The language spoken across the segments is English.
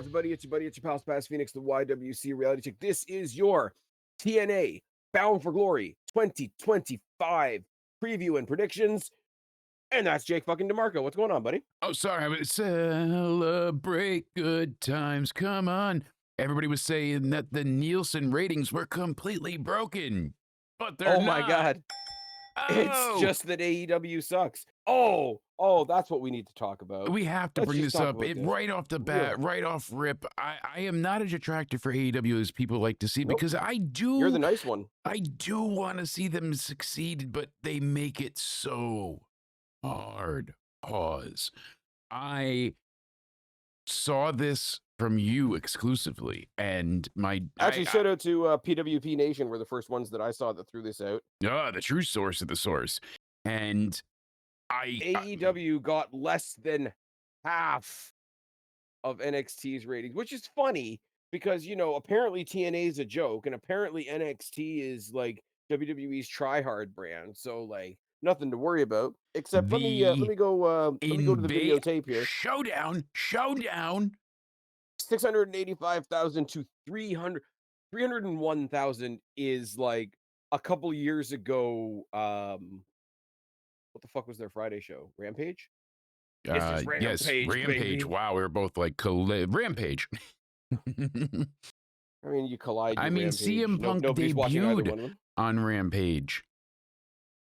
everybody? It's your buddy, it's your pal Spaz Phoenix, the YWC reality check. This is your TNA Bound for Glory 2025 preview and predictions. And that's Jake fucking DeMARCO. What's going on, buddy? Oh, sorry. I would celebrate good times. Come on. Everybody was saying that the Nielsen ratings were completely broken, but they're not. My God. It's just that AEW sucks. Oh, that's what we need to talk about. We have to bring this up right off the bat, right off rip. I am not as attractive for AEW as people like to see because I do. You're the nice one. I do want to see them succeed, but they make it so hard. Pause. I saw this from you exclusively, and shout out to PWP Nation. Were the first ones that I saw that threw this out. The true source of the source, and AEW got less than half of NXT's ratings, which is funny because apparently TNA is a joke, and apparently NXT is like WWE's try hard brand, so like nothing to worry about. Except let me go to the videotape here. Showdown. 685,000 to 301,000 is like a couple years ago. What the fuck was their Friday show? Rampage? Yes, Rampage. Baby. Wow, we were both like Rampage. I mean, you collide. I mean, Rampage. CM Punk debuted on Rampage.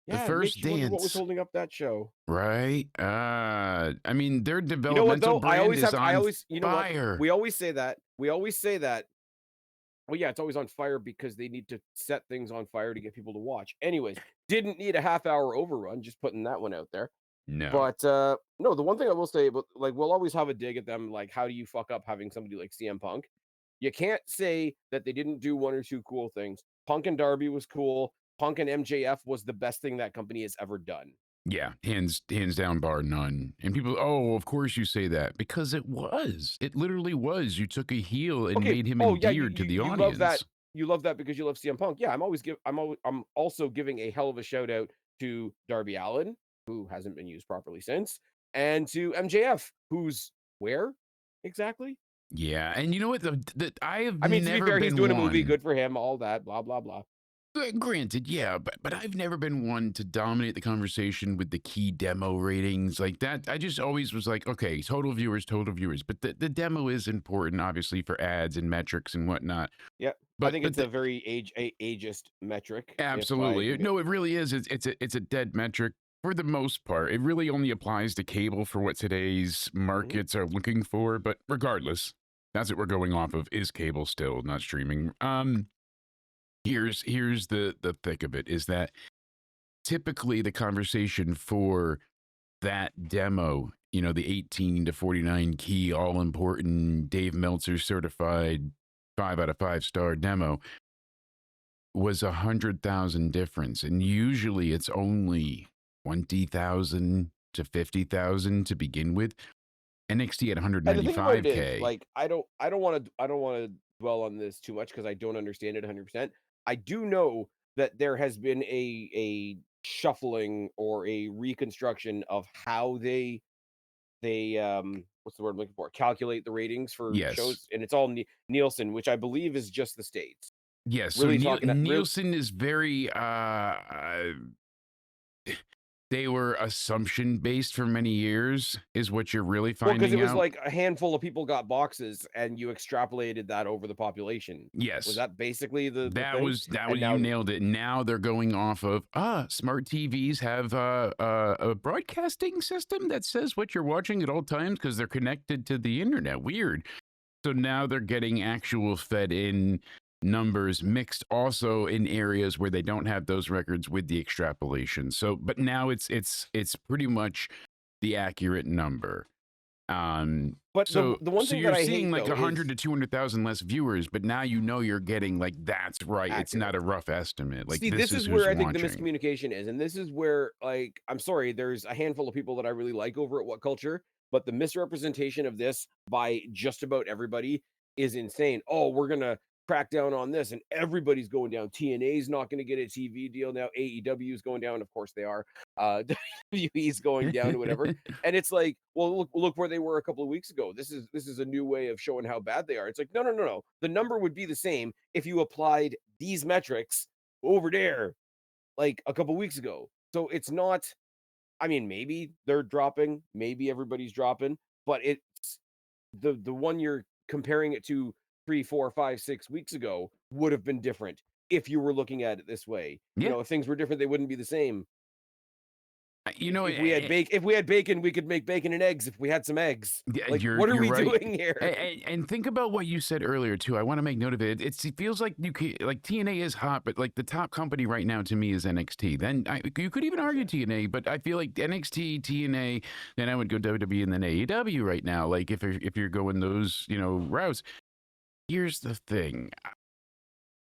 Yeah, the first dance. What was holding up that show? Right. I mean, their developmental brand is on fire. We always say that. Well, yeah, it's always on fire because they need to set things on fire to get people to watch. Anyways, didn't need a half-hour overrun. Just putting that one out there. No. But no, the one thing I will say, but like we'll always have a dig at them. Like, how do you fuck up having somebody like CM Punk? You can't say that they didn't do one or two cool things. Punk and Darby was cool. Punk and MJF was the best thing that company has ever done. Yeah, hands down, bar none. And people, of course you say that because it was. It literally was. You took a heel and made him endeared to the audience. Love that. You love that because you love CM Punk. Yeah, I'm also giving a hell of a shout out to Darby Allin, who hasn't been used properly since, and to MJF, who's where exactly? Yeah, and you know what? To be fair, he's doing a movie. Good for him. All that, blah blah blah. Granted, yeah, but I've never been one to dominate the conversation with the key demo ratings like that. I just always was like, okay, total viewers, but the demo is important, obviously, for ads and metrics and whatnot. Yeah, but I think it's a very ageist metric. Absolutely, no, it really is. It's a dead metric for the most part. It really only applies to cable for what today's markets are looking for. But regardless, that's what we're going off of. Is cable still, not streaming? Here's the thick of it is that typically the conversation for that demo, the 18 to 49 key, all important Dave Meltzer certified 5 out of 5 star demo was 100,000 difference. And usually it's only 20,000 to 50,000 to begin with. NXT at 195K. Like I don't want to dwell on this too much because I don't understand it 100%. I do know that there has been a shuffling or a reconstruction of how they what's the word I'm looking for? Calculate the ratings for shows, and it's all Nielsen, which I believe is just the States. Yes, really so Nielsen is very they were assumption based for many years is what you're really finding out. Because it was like a handful of people got boxes and you extrapolated that over the population. Yes. Was that basically the you nailed it. Now they're going off of smart TVs have a broadcasting system that says what you're watching at all times because they're connected to the internet. Weird. So now they're getting actual fed in numbers mixed also in areas where they don't have those records with the extrapolation. So, but now it's pretty much the accurate number. But the one thing you're that I seeing hate, like 100 to 200,000 less viewers, but now you're getting like that's right. Accurate. It's not a rough estimate. Like this is where I think the miscommunication is, and this is where like I'm sorry, there's a handful of people that I really like over at What Culture, but the misrepresentation of this by just about everybody is insane. Oh, we're gonna crack down on this, and everybody's going down. TNA's not going to get a TV deal now. AEW is going down. Of course they are. WWE's going down, whatever. And it's like, well, look where they were a couple of weeks ago. This is a new way of showing how bad they are. It's like, no, no, no, no. The number would be the same if you applied these metrics over there like a couple weeks ago. So it's not, I mean, maybe they're dropping, maybe everybody's dropping, but it's the one you're comparing it to 3, 4, 5, 6 weeks ago would have been different if you were looking at it this way. You Yeah. know, if things were different, they wouldn't be the same. You know, If we had bacon, we could make bacon and eggs if we had some eggs. yeah, Like, what are you're we right. doing here? And think about what you said earlier too. I want to make note of it. It feels like like TNA is hot, but like the top company right now to me is NXT. Then you could even argue TNA, but I feel like NXT, TNA, then I would go WWE and then AEW right now. Like if you're going those routes. Here's the thing: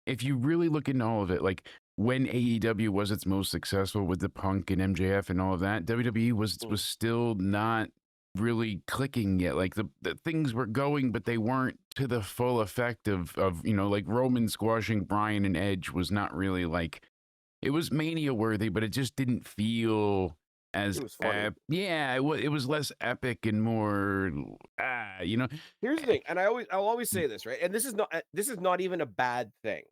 if you really look into all of it, like when AEW was its most successful with the Punk and MJF and all of that, WWE was still not really clicking yet. Like the things were going, but they weren't to the full effect of like Roman squashing Bryan and Edge was not really like, it was mania worthy, but it just didn't feel It as was funny. yeah, it was less epic and more Here's the thing, and I'll always say this, right? And this is not even a bad thing.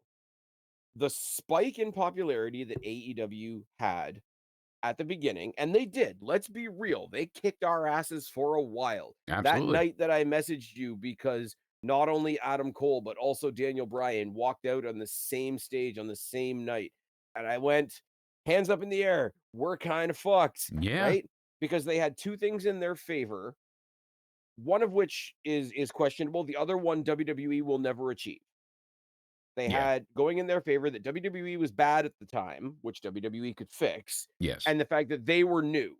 The spike in popularity that AEW had at the beginning, and they did. Let's be real. They kicked our asses for a while. That absolutely. night that I messaged you because not only Adam Cole, but also Daniel Bryan walked out on the same stage on the same night. And I went, hands up in the air. We're kind of fucked, Yeah, right? Because they had two things in their favor, one of which is questionable. The other one, WWE will never achieve. They yeah, had going in their favor that WWE was bad at the time, which WWE could fix, yes, and the fact that they were new.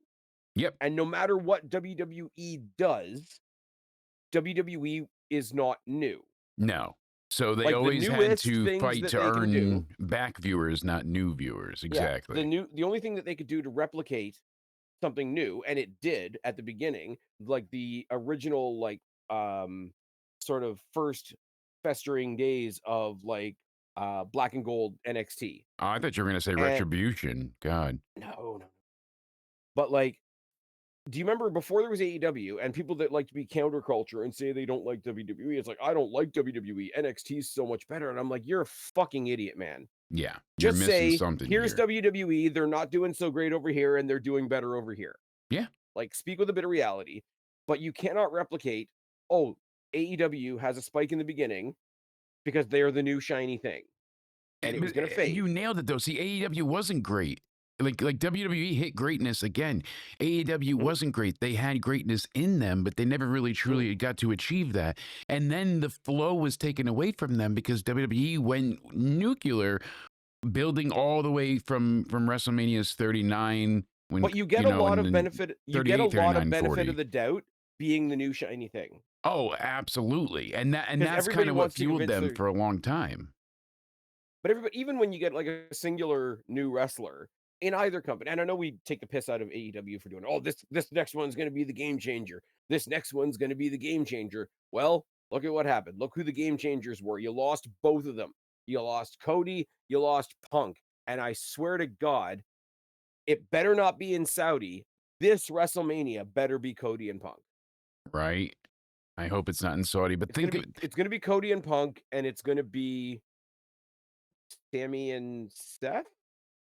yep. And no matter what WWE does, WWE is not new. No. So they Like the always had newest to things fight that to they can do, earn back viewers, not new viewers. yeah, Exactly. the only thing that they could do to replicate something new, and it did at the beginning, like the original, like sort of first festering days of like black and gold NXT. Oh, I thought you were going to say And retribution. God. no, no, but like, do you remember before there was AEW and people that like to be counterculture and say they don't like WWE? It's like, I don't like WWE. NXT is so much better. And I'm like, you're a fucking idiot, man. Yeah. You're Just missing say, something here's here. WWE. They're not doing so great over here and they're doing better over here. Yeah. Like, speak with a bit of reality, but you cannot replicate, oh, AEW has a spike in the beginning because they're the new shiny thing and it was going to fade. You nailed it though. See, AEW wasn't great. Like WWE hit greatness again. AEW Mhm, wasn't great. They had greatness in them, but they never really mhm. truly got to achieve that. And then the flow was taken away from them because WWE went nuclear, building all the way from WrestleMania's 39 when But you get a lot and of then benefit. You get a 38, lot of 39, benefit of 40. the doubt being the new shiny thing. Oh, absolutely. And Because that's kind everybody of what wants to fueled convince them their for a long time. but everybody even when you get, like, a singular new wrestler in either company and I know we take the piss out of AEW for doing, "Oh, this next one's gonna be the game changer. This next one's gonna be the game changer." Well, look at what happened. Look who the game changers were. You lost both of them. You lost Cody, you lost Punk, and I swear to God, it better not be in Saudi. This WrestleMania better be Cody and Punk. Right? I hope it's not in Saudi, but think of It's gonna be Cody and Punk, and it's gonna be Sammy and Seth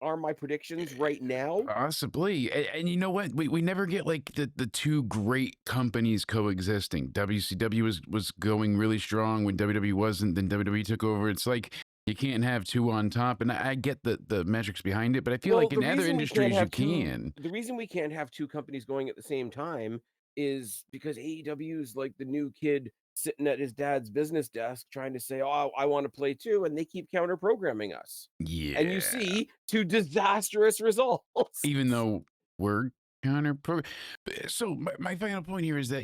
are my predictions right now. possibly. And you know what? We never get like the two great companies coexisting. WCW was going really strong when WWE wasn't, then WWE took over. It's like you can't have two on top. And I get the metrics behind it, but I feel Well, like in other industries you can. the reason we can't have 2 companies going at the same time is because AEW is like the new kid sitting at his dad's business desk trying to say, "Oh, I wanna play too," and they keep counter programming us. And you Yeah. see 2 disastrous results. Even though we're counter so my final point here is that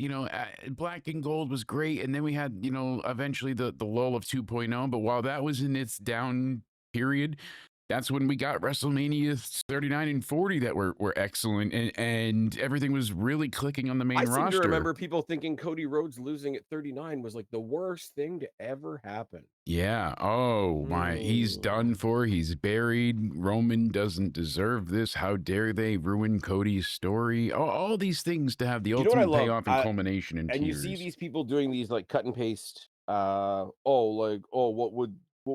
black and gold was great, and then we had eventually the lull of 2.0, but while that was in its down period, That's when we got WrestleMania 39 and 40 that were excellent, and everything was really clicking on the I main seem to roster. remember people thinking Cody Rhodes losing at 39 was, like, the worst thing to ever happen. Yeah. Oh my, he's done Mm. for. He's buried. Roman doesn't deserve this. How dare they ruin Cody's story? All these things to have the You know what I ultimate love? payoff and culmination in And you see tears. these people doing these, like, cut and paste, like, "Oh, what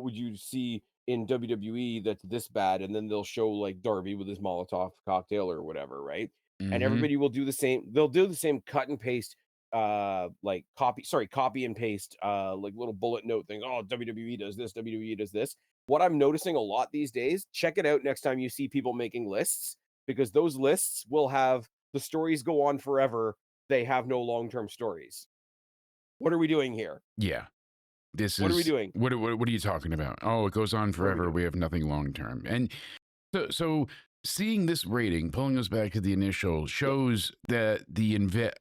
would you see in WWE that's this bad?" And then they'll show, like, Darby with his Molotov cocktail or whatever, right? And Hmm. everybody will do the same they'll do the same cut and paste, like, copy and paste, like, little bullet note things, "Oh, WWE does this, WWE does this." What I'm noticing a lot these days, check it out next time you see people making lists, because those lists will have the stories go on forever, they have no long-term stories. What are we doing here? Yeah. This What are we is doing? what are you talking about? Oh, it goes on What are we forever. doing? We have nothing long term. And so seeing this rating, pulling us back to the initial, Yep. shows that the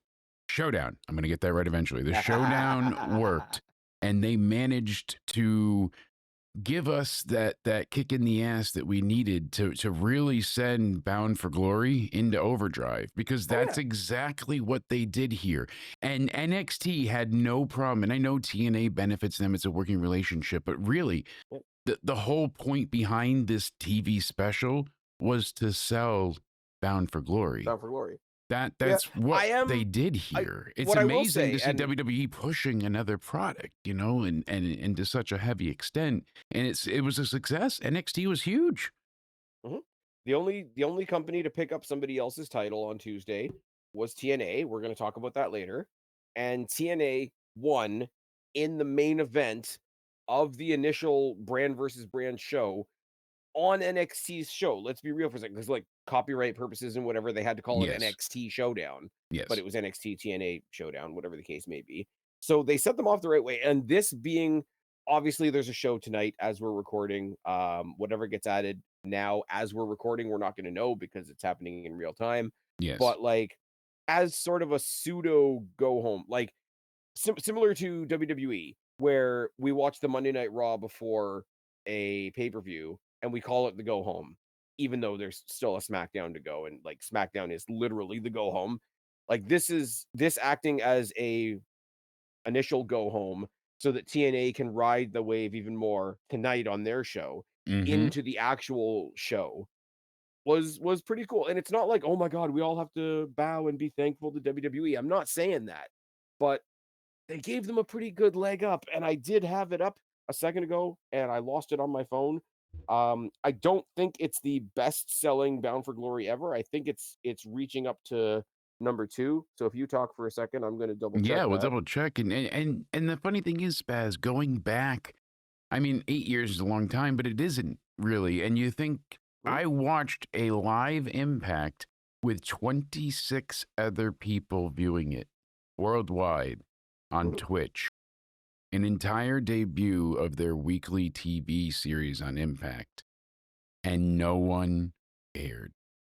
showdown. I'm going to get that right eventually. The showdown worked, and they managed to give us that kick in the ass that we needed to really send Bound for Glory into overdrive, because Oh, that's yeah. exactly what they did here. And NXT had no problem, and I know TNA benefits them, it's a working relationship, but really Yep. the whole point behind this TV special was to sell Bound for Glory. Bound for Glory. Yeah, That's what I they am did I here. It's what I will amazing to say, see and WWE pushing another product, and to such a heavy extent. And it was a success. NXT was huge. mhm, the only company to pick up somebody else's title on Tuesday was TNA. We're gonna talk about that later, and TNA won in the main event of the initial brand versus brand show on NXT's show. Let's be real for a second, because like copyright purposes and whatever, they had to call it Yes. NXT Showdown, but Yes. it was NXT TNA Showdown, whatever the case may be. So they set them off the right way. And this being obviously there's a show tonight as we're recording. Whatever gets added now as we're recording, we're not going to know because it's happening in real time. Yes. But like as sort of a pseudo go home, like similar to WWE, where we watch the Monday Night Raw before a pay-per-view and we call it the go home, even though there's still a SmackDown to go, and like SmackDown is literally the go home. Like this acting as a initial go home so that TNA can ride the wave even more tonight on their show Hmm. into the actual show was pretty cool. And it's not like, oh my God, we all have to bow and be thankful to WWE. I'm not saying that, but they gave them a pretty good leg up, and I did have it up a second ago, and I lost it on my phone. I don't think it's the best-selling Bound for Glory ever. I think it's reaching up to number 2. So if you talk for a second, I'm gonna double check Yeah, we'll that. double check. And the funny thing is, Spaz, going back, I mean, 8 years is a long time, but it isn't really. And you think Mhm, I watched a live Impact with 26 other people viewing it worldwide on mhm. Twitch, an entire debut of their weekly TV series on Impact, and no one cared.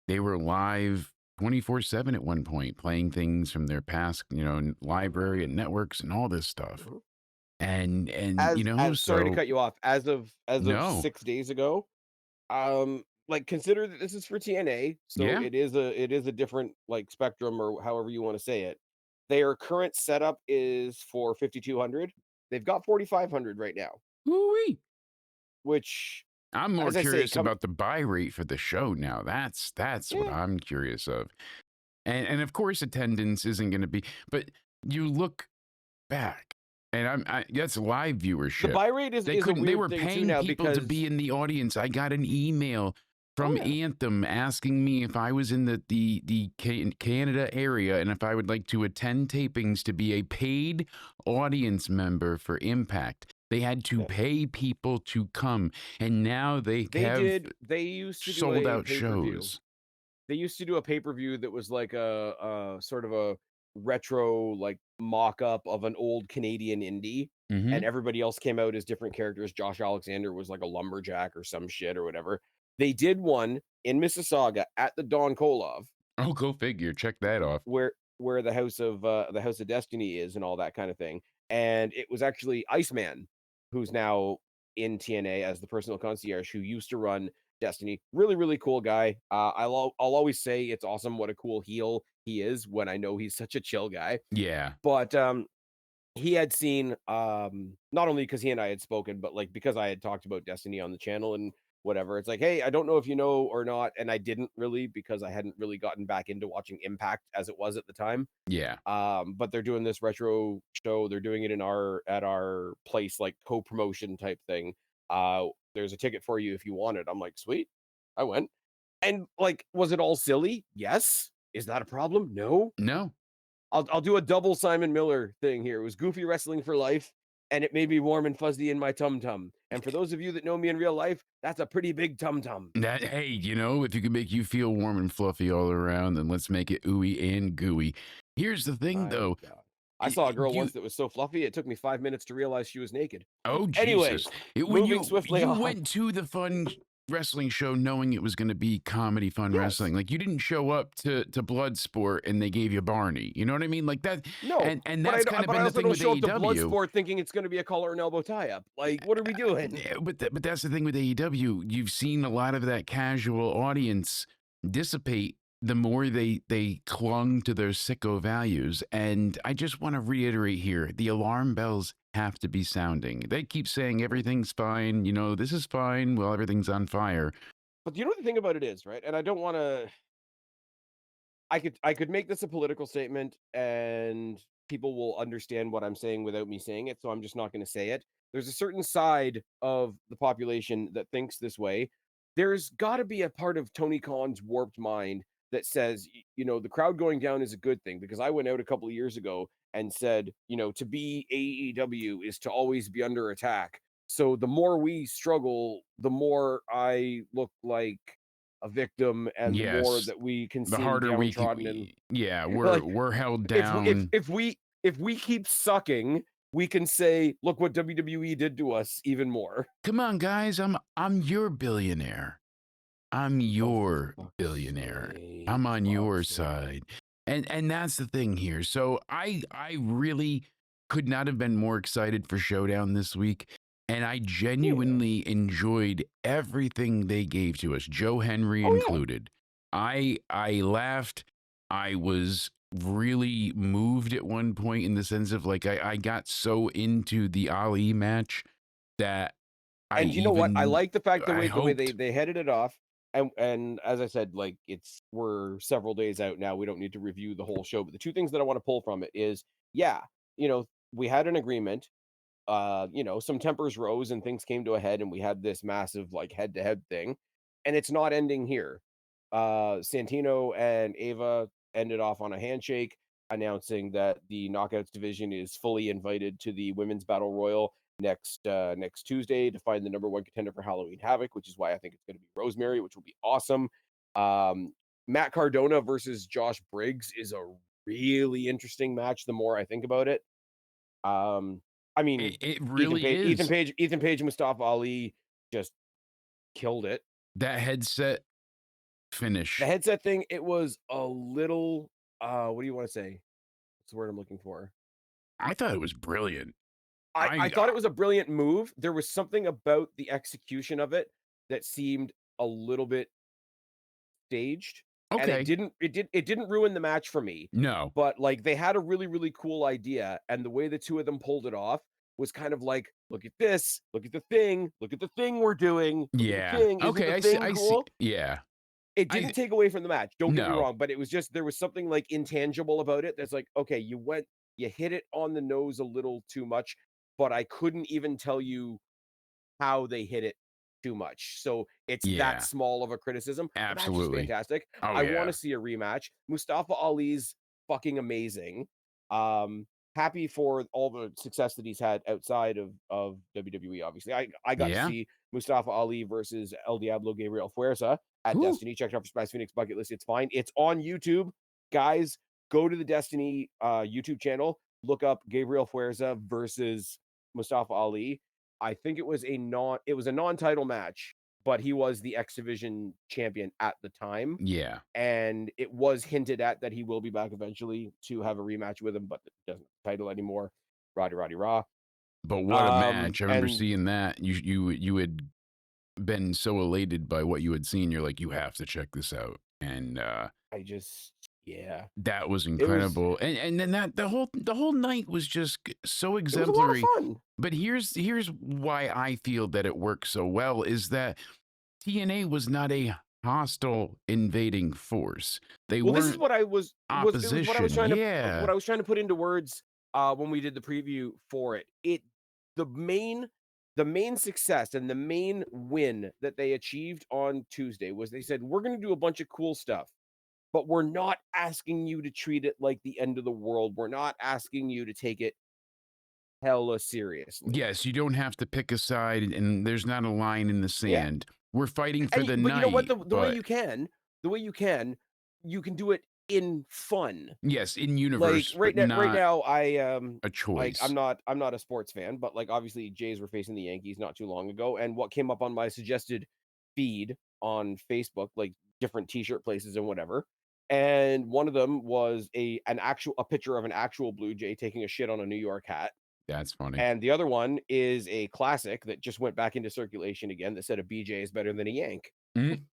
They were live 24/7 at one point, playing things from their past, library and networks and all this stuff. Mhm. And As sorry to so cut you off, as of no. 6 days ago, like, consider that this is for TNA, so Yeah. it is a different, like, spectrum or however you wanna say it. Their current setup is for 5,200. They've got 4,500 right now, Woo-wee. which, I'm more as I say, curious about the buy rate for the show now. That's what yeah, I'm curious of. And of course attendance isn't going to be, but you look back, and that's live the viewership. buy rate is a They weird were thing too paying now people to because be in the audience. I got an email oh, from yeah, Anthem asking me if I was in the Canada area and if I would like to attend tapings to be a paid audience member for Impact. They had to yeah. pay people to come, and now they have They used to do sold a out pay-per-view. shows. They used to do a pay-per-view that was like a sort of a retro, like, mock-up of an old Canadian indie, and Hmm. everybody else came out as different characters. Josh Alexander was like a lumberjack or some shit or whatever. They did one in Mississauga at the Don Kolov, Oh, go figure. Check that off. where the House of Destiny is and all that kind of thing, and it was actually Iceman, who's now in TNA as the personal concierge, who used to run Destiny. Really, really cool guy. I'll always say it's awesome what a cool heel he is when I know he's such a chill guy. Yeah. But he had seen not only because he and I had spoken, but like because I had talked about Destiny on the channel and whatever. It's like, hey, I don't know if you know or not, and I didn't really because I hadn't really gotten back into watching Impact as it was at the time. Yeah. But they're doing this retro show. They're doing it in our at our place, like co-promotion type thing. There's a ticket for you if you want it. I'm like, sweet. I went. And like, was it all silly? Yes. Is that a problem? No. No. I'll do a double Simon Miller thing here. It was goofy wrestling for life, and it made me warm and fuzzy in my tum tum. And for those of you that know me in real life, that's a pretty big tum tum. That, hey, if you can make you feel warm and fluffy all around, then let's make it ooey and gooey. Here's the thing, My though. God. I saw a girl You once that was so fluffy, it took me 5 minutes to realize she was naked. Oh, Anyways, Jesus. When moving you swiftly you on. went to the fun wrestling show knowing it was gonna be comedy fun Yes. wrestling, like, you didn't show up to Bloodsport and they gave you Barney, you know what I mean? Like, that No, and but that's kind of I been the also thing don't with show up to AEW. Bloodsport thinking it's gonna be a collar and elbow tie-up. Like, what are we doing? Yeah, but that's the thing with AEW. You've seen a lot of that casual audience dissipate the more they clung to their sicko values. And I just want to reiterate here, the alarm bells have to be sounding. They keep saying everything's fine, this is fine, well, everything's on fire. But you know what the thing about it is, right? And I don't wanna I could make this a political statement and people will understand what I'm saying without me saying it, so I'm just not gonna say it. There's a certain side of the population that thinks this way. There's gotta be a part of Tony Khan's warped mind that says, the crowd going down is a good thing because I went out a couple of years ago and said, to be AEW is to always be under attack. So the more we struggle, the more I look like a victim and the more Yes, that we can the seem harder downtrodden and yeah, we're like we're held if we down. if we keep sucking, we can say, look what WWE did to us even more. Come on, guys, I'm your billionaire. I'm Oh, for your fuck's billionaire. sake. I'm on your Fuck's sake. side. And that's the thing here. So I really could not have been more excited for Showdown this week. And I Yeah. genuinely enjoyed everything they gave to us, Joe Henry Oh yeah. included. I laughed. I was really moved at one point in the sense of like I got so into the Ali match that I And you know what? I even like the fact I the way hoped. they headed it off. And as I said, like we're several days out now. We don't need to review the whole show. But the two things that I want to pull from it is, yeah, we had an agreement. Some tempers rose and things came to a head, and we had this massive like head-to-head thing, and it's not ending here. Santino and Ava ended off on a handshake, announcing that the Knockouts division is fully invited to the Women's Battle Royal next Tuesday to find the number one contender for Halloween Havoc, which is why I think it's going to be Rosemary, which will be awesome. Um, Matt Cardona versus Josh Briggs is a really interesting match. The more I think about it, I mean, It really is. Ethan Page and Mustafa Ali just killed it. That headset The finish. headset thing, it was a little, what do you wanna say? What's the word I'm looking for? I thought it was brilliant. I I thought it was a brilliant move. There was something about the execution of it that seemed a little bit staged, and okay. it didn't ruin the match for me, No. but, like, they had a really, really cool idea, and the way the 2 of them pulled it off was kind of like, "Look at this, look at the thing we're doing, look at the Yeah. thing, isn't Okay. the I see. thing I see. cool?" Yeah. It didn't I take away from the match, don't get me no. wrong, but it was just there was something, like, intangible about it that's like, okay, you hit it on the nose a little too much, but I couldn't even tell you how they hit it too much. So it's that Yeah. small of a criticism. The match is Absolutely. fantastic. Oh I want to yeah. see a rematch. Mustafa Ali's fucking amazing. Um, Happy for all the success that he's had outside of WWE. Obviously, I got to Yeah. see Mustafa Ali versus El Diablo Gabriel Fuerza at Whew. Destiny. Check it out for Spice Phoenix Bucket List. It's fine. It's on YouTube, guys. Go to the Destiny YouTube channel. Look up Gabriel Fuerza versus Mustafa Ali. I think it was a non-title match, but he was the X Division champion at the time. Yeah. And it was hinted at that he will be back eventually to have a rematch with him, but it doesn't have the title anymore. Roddy Roddy Raw. But what a match! I remember And seeing that. You had been so elated by what you had seen. You're like, you have to check this out. And I just yeah. that was It was incredible. And then that the whole night was just so it was a lot of exemplary. fun. But here's why I feel that it works so well is that TNA was not a hostile invading force. They Well, this is weren't what I was it was what I was opposition. trying to Yeah. what I was trying to put into words, when we did the preview for it. The main the main success and the main win that they achieved on Tuesday was they said, "We're gonna do a bunch of cool stuff, but we're not asking you to treat it like the end of the world. We're not asking you to take it hella seriously." Yes, you don't have to pick a side, and there's not a line in the Yeah. sand. We're fighting for And the but you know what? night, The way but you can do it in fun. yes, in Like, universe, but right not now, a like, choice. I'm not a sports fan, but, like, obviously, Jays were facing the Yankees not too long ago, and what came up on my suggested feed on Facebook, like, different T-shirt places and whatever, and one of them was a picture of an actual Blue Jay taking a shit on a New York hat, That's funny. and the other one is a classic that just went back into circulation again that said a BJ is better than a Yank. Mm,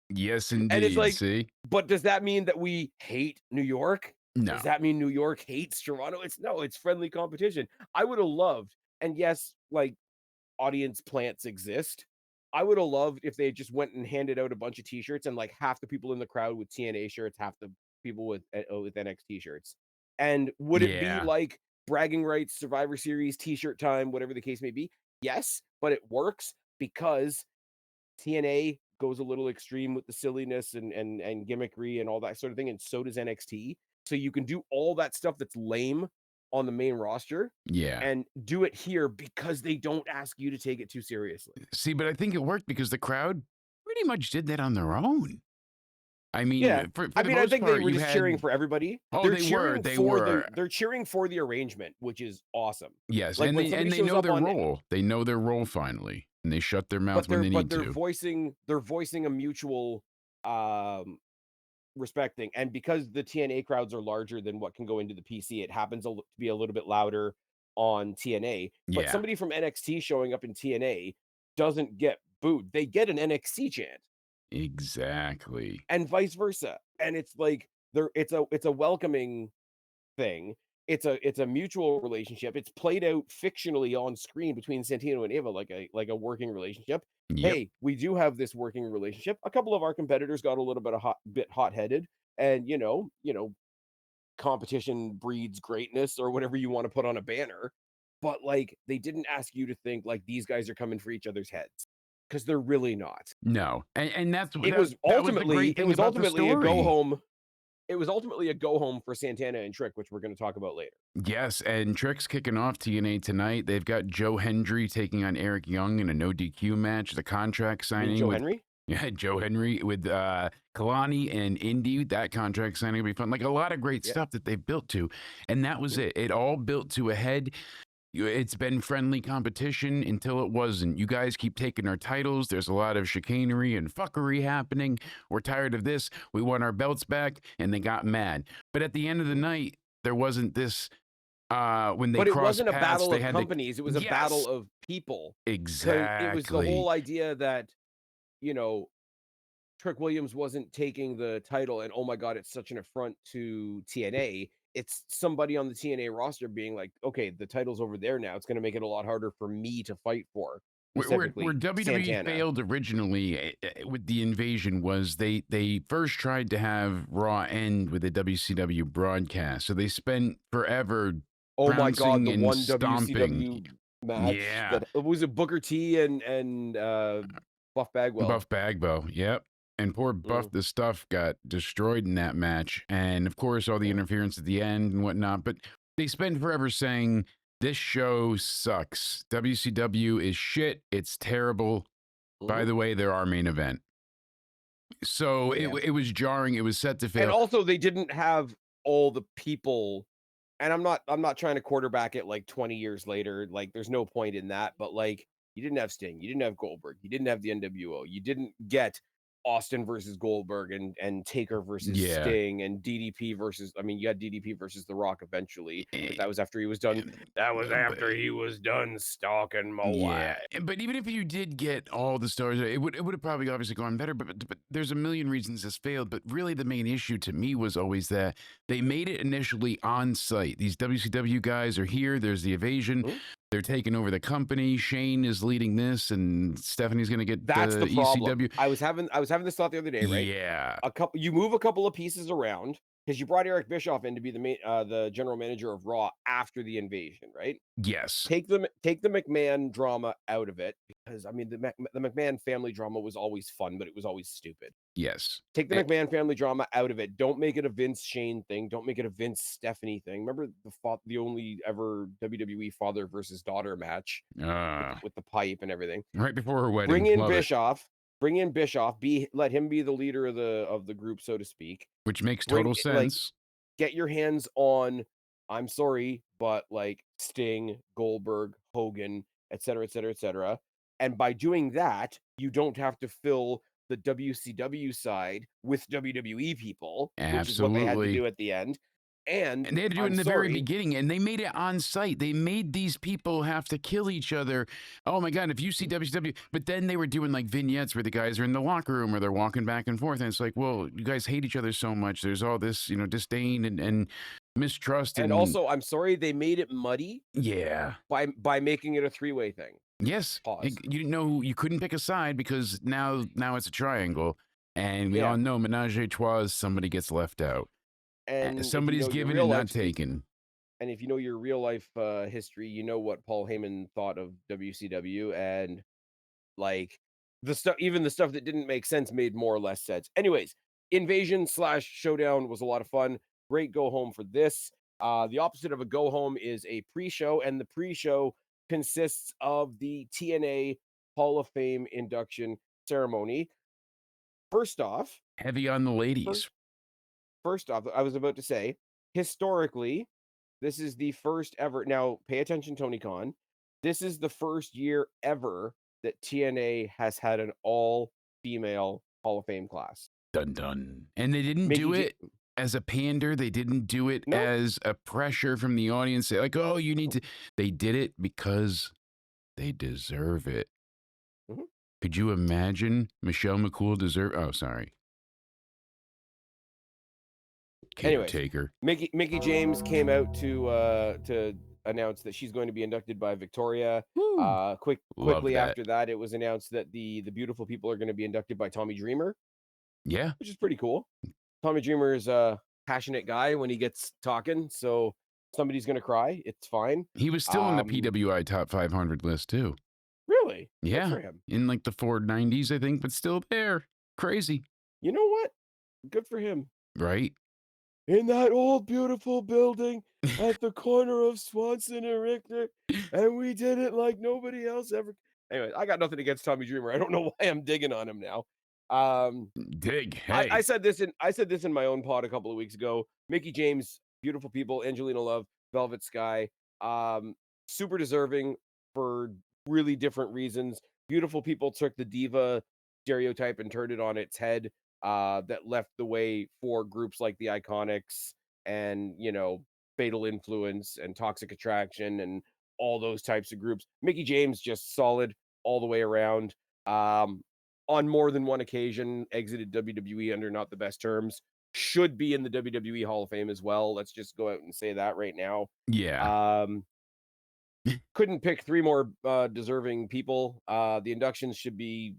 yes, And it's indeed. like, See? but does that mean that we hate New York? Does No. that mean New York hates Toronto? It's no, it's friendly competition. I would have loved, and yes, like audience plants exist. I would have loved if they just went and handed out a bunch of t-shirts and like half the people in the crowd with TNA shirts, half the people with NXT shirts. And would it be Yeah. like bragging rights, Survivor Series, t-shirt time, whatever the case may be? Yes, but it works because TNA goes a little extreme with the silliness and gimmickry and all that sort of thing, and so does NXT. So you can do all that stuff that's lame on the main roster Yeah. and do it here because they don't ask you to take it too seriously. See, but I think it worked because the crowd pretty much did that on their own. I mean, Yeah. for I the mean, I most think they part, were you just cheering had for everybody. oh, they were. They were. They're cheering for the arrangement, which is awesome. Yes, Like and when they somebody and they shows know up their on role. They know their role finally, and they shut their mouth when they need they're to. voicing a mutual respecting, and because the TNA crowds are larger than what can go into the PC, it happens to be a little bit louder on TNA, but Yeah, somebody from NXT showing up in TNA doesn't get booed. They get an NXT chant exactly. and vice versa. And it's like it's a welcoming thing. It's a mutual relationship. It's played out fictionally on screen between Santino and Ava like a working relationship. Yep. Hey, we do have this working relationship. A couple of our competitors got a little bit hot-headed, and competition breeds greatness or whatever you want to put on a banner. But like they didn't ask you to think like these guys are coming for each other's heads because they're really not. No, and that was the great It thing was about the ultimately a go story. home. It was ultimately a go home for Santana and Trick, which we're going to talk about later. Yes, and Trick's kicking off TNA tonight. They've got Joe Hendry taking on Eric Young in a no DQ match. The contract You mean signing Joe with Henry? yeah, Joe Henry with Kalani and Indy. That contract signing will be fun. Like a lot of great Yeah. stuff that they've built to, and that was Mhm. it. It all built to a head. It's been friendly competition until it wasn't. You guys keep taking our titles. There's a lot of chicanery and fuckery happening. We're tired of this. We want our belts back, and they got mad. But at the end of the Mhm. night, there wasn't this. When they But it crossed wasn't a paths, battle they of had to. companies, it was a battle Yes, of people. Because it was the exactly. whole idea that, you know, Trick Williams wasn't taking the title and, "Oh my god, it's such an affront to TNA." It's somebody on the TNA roster being like, "Okay, the title's over there now. It's gonna make it a lot harder for me to fight for." Where Specifically, WWE Santana. failed originally with the invasion was they first tried to have Raw end with a WCW broadcast, so they spent forever Oh my god, trouncing the and one stomping. WCW match Yeah, that was it Booker T and Buff Bagwell. Buff Bagbo. Yep. And poor Buff Mm, the Stuff got destroyed in that match. And of course, all the yeah. interference at the end and whatnot. But they spent forever saying, this show sucks. WCW is shit. It's terrible. By Mhm. the way, they're our main event. So Yeah. it was jarring. It was set to And fail. also they didn't have all the people, and I'm not trying to quarterback it like 20 years later, like there's no point in that, but like you didn't have Sting, you didn't have Goldberg, you didn't have the NWO, you didn't get Austin versus Goldberg and Taker versus Yeah. Sting and DDP versus I mean, you had DDP versus The Rock eventually, but Eh, that was after he was done that was but after he was done stalking my yeah, wife. but even if you did get all the stars, it would have probably obviously gone better. But there's a million reasons this failed. But really, the main issue to me was always that they made it initially on site. These WCW guys are here. There's the evasion. Mhm. They're taking over the company. Shane is leading this, and Stephanie's going to get That's the problem. ECW. I was having this thought the other day, right? Yeah. You move a couple of pieces around because you brought Eric Bischoff in to be the general manager of Raw after the invasion, right? Yes. Take the McMahon drama out of it because I mean the McMahon family drama was always fun, but it was always stupid. Yes. Take the Eh, McMahon family drama out of it. Don't make it a Vince Shane thing. Don't make it a Vince Stephanie thing. Remember the only ever WWE father versus daughter match with uh, the pipe and everything. right before her Bring wedding. in Love it. Bischoff. Bring in Bischoff. Let him be the leader of the group, so to speak. Which makes Bring total like sense. get your hands on, I'm sorry, but like Sting, Goldberg, Hogan, et cetera, et cetera, et cetera. And by doing that, you don't have to fill the WCW side with WWE people, which is what they had to Absolutely. do at the end. And And they had to do it I'm in the very sorry, beginning, and they made it on site. They made these people have to kill each other. Oh my God, if you see WCW, but then they were doing like vignettes where the guys are in the locker room or they're walking back and forth. And it's like, well, you guys hate each other so much. There's all this, disdain and mistrust. and And also I'm sorry they made it muddy yeah. by making it a three-way thing. Yes. Pause. You didn't know you couldn't pick a side because now it's a triangle. And we all Yeah. know menage a trois, somebody gets left out. And if you Somebody's know your given real and not life taken. and if you know your real life history, you know what Paul Heyman thought of WCW and like even the stuff that didn't make sense made more or less sense. Anyways, Invasion slash Showdown was a lot of fun. Great go home for this. The opposite of a go home is a pre-show, and the pre-show consists of the TNA Hall of Fame induction ceremony. First off, Heavy on the fir- ladies. first off, I was about to say, historically, this is the first ever. Now, pay attention, Tony Khan. This is the first year ever that TNA has had an all-female Hall of Fame class. Dun dun. And they didn't Mickey do J. it as a pander. They didn't do it No, as a pressure from the audience. Like, oh, you need to. They did it because they deserve it. mhm. Could you imagine Michelle McCool deserve? Oh, sorry. Anyways, Caretaker. Mickey James came out to announce that she's going to be inducted by Victoria. Woo. Love Quickly that. after that, it was announced that the beautiful people are going to be inducted by Tommy Dreamer, Yeah. which is pretty cool. Tommy Dreamer is a passionate guy when he gets talking, so somebody's gonna cry. It's fine. He was still on the Um, PWI top 500 list, too. really good Yeah. for him. In like the 490s, I think, but still there. Crazy. You know what? Good for him. Right? In that old beautiful building at the corner of Swanson and Richter, and we did it like nobody else ever. Anyway, I got nothing against Tommy Dreamer. I don't know why I'm digging on him now. Um, Dig. I Hey. said this in my own pod a couple of weeks ago. Mickey James, beautiful people, Angelina Love, Velvet Sky, um, super deserving for really different reasons. Beautiful people took the diva stereotype and turned it on its head. That left the way for groups like the Iconics and Fatal Influence and Toxic Attraction and all those types of groups. Mickey James just solid all the way around. Um, on more than one occasion exited WWE under not the best terms. Should be in the WWE Hall of Fame as well. Let's just go out and say that right now. Yeah. Um, couldn't pick three more deserving people. The inductions should be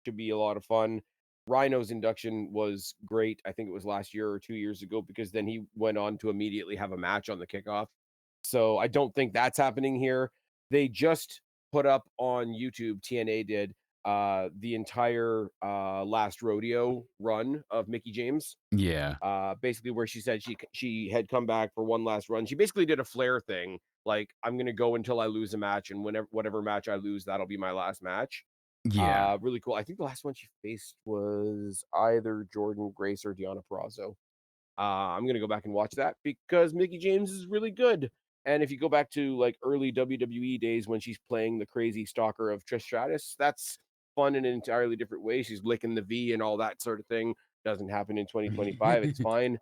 a lot of fun. Rhino's induction was great. I think it was last year or 2 years ago because then he went on to immediately have a match on the kickoff. So I don't think that's happening here. They just put up on YouTube, TNA did the entire last rodeo run of Mickey James. Yeah. Basically where she said she had come back for one last run. She basically did a Flair thing, like I'm gonna go until I lose a match, and whatever match I lose, that'll be my last match. Yeah. Really cool. I think the last one she faced was either Jordan Grace or Deonna Purrazzo. I'm gonna go back and watch that because Mickey James is really good. And if you go back to like early WWE days when she's playing the crazy stalker of Trish Stratus, that's fun in an entirely different way. She's licking the V and all that sort of thing. Doesn't happen in 2025. It's fine.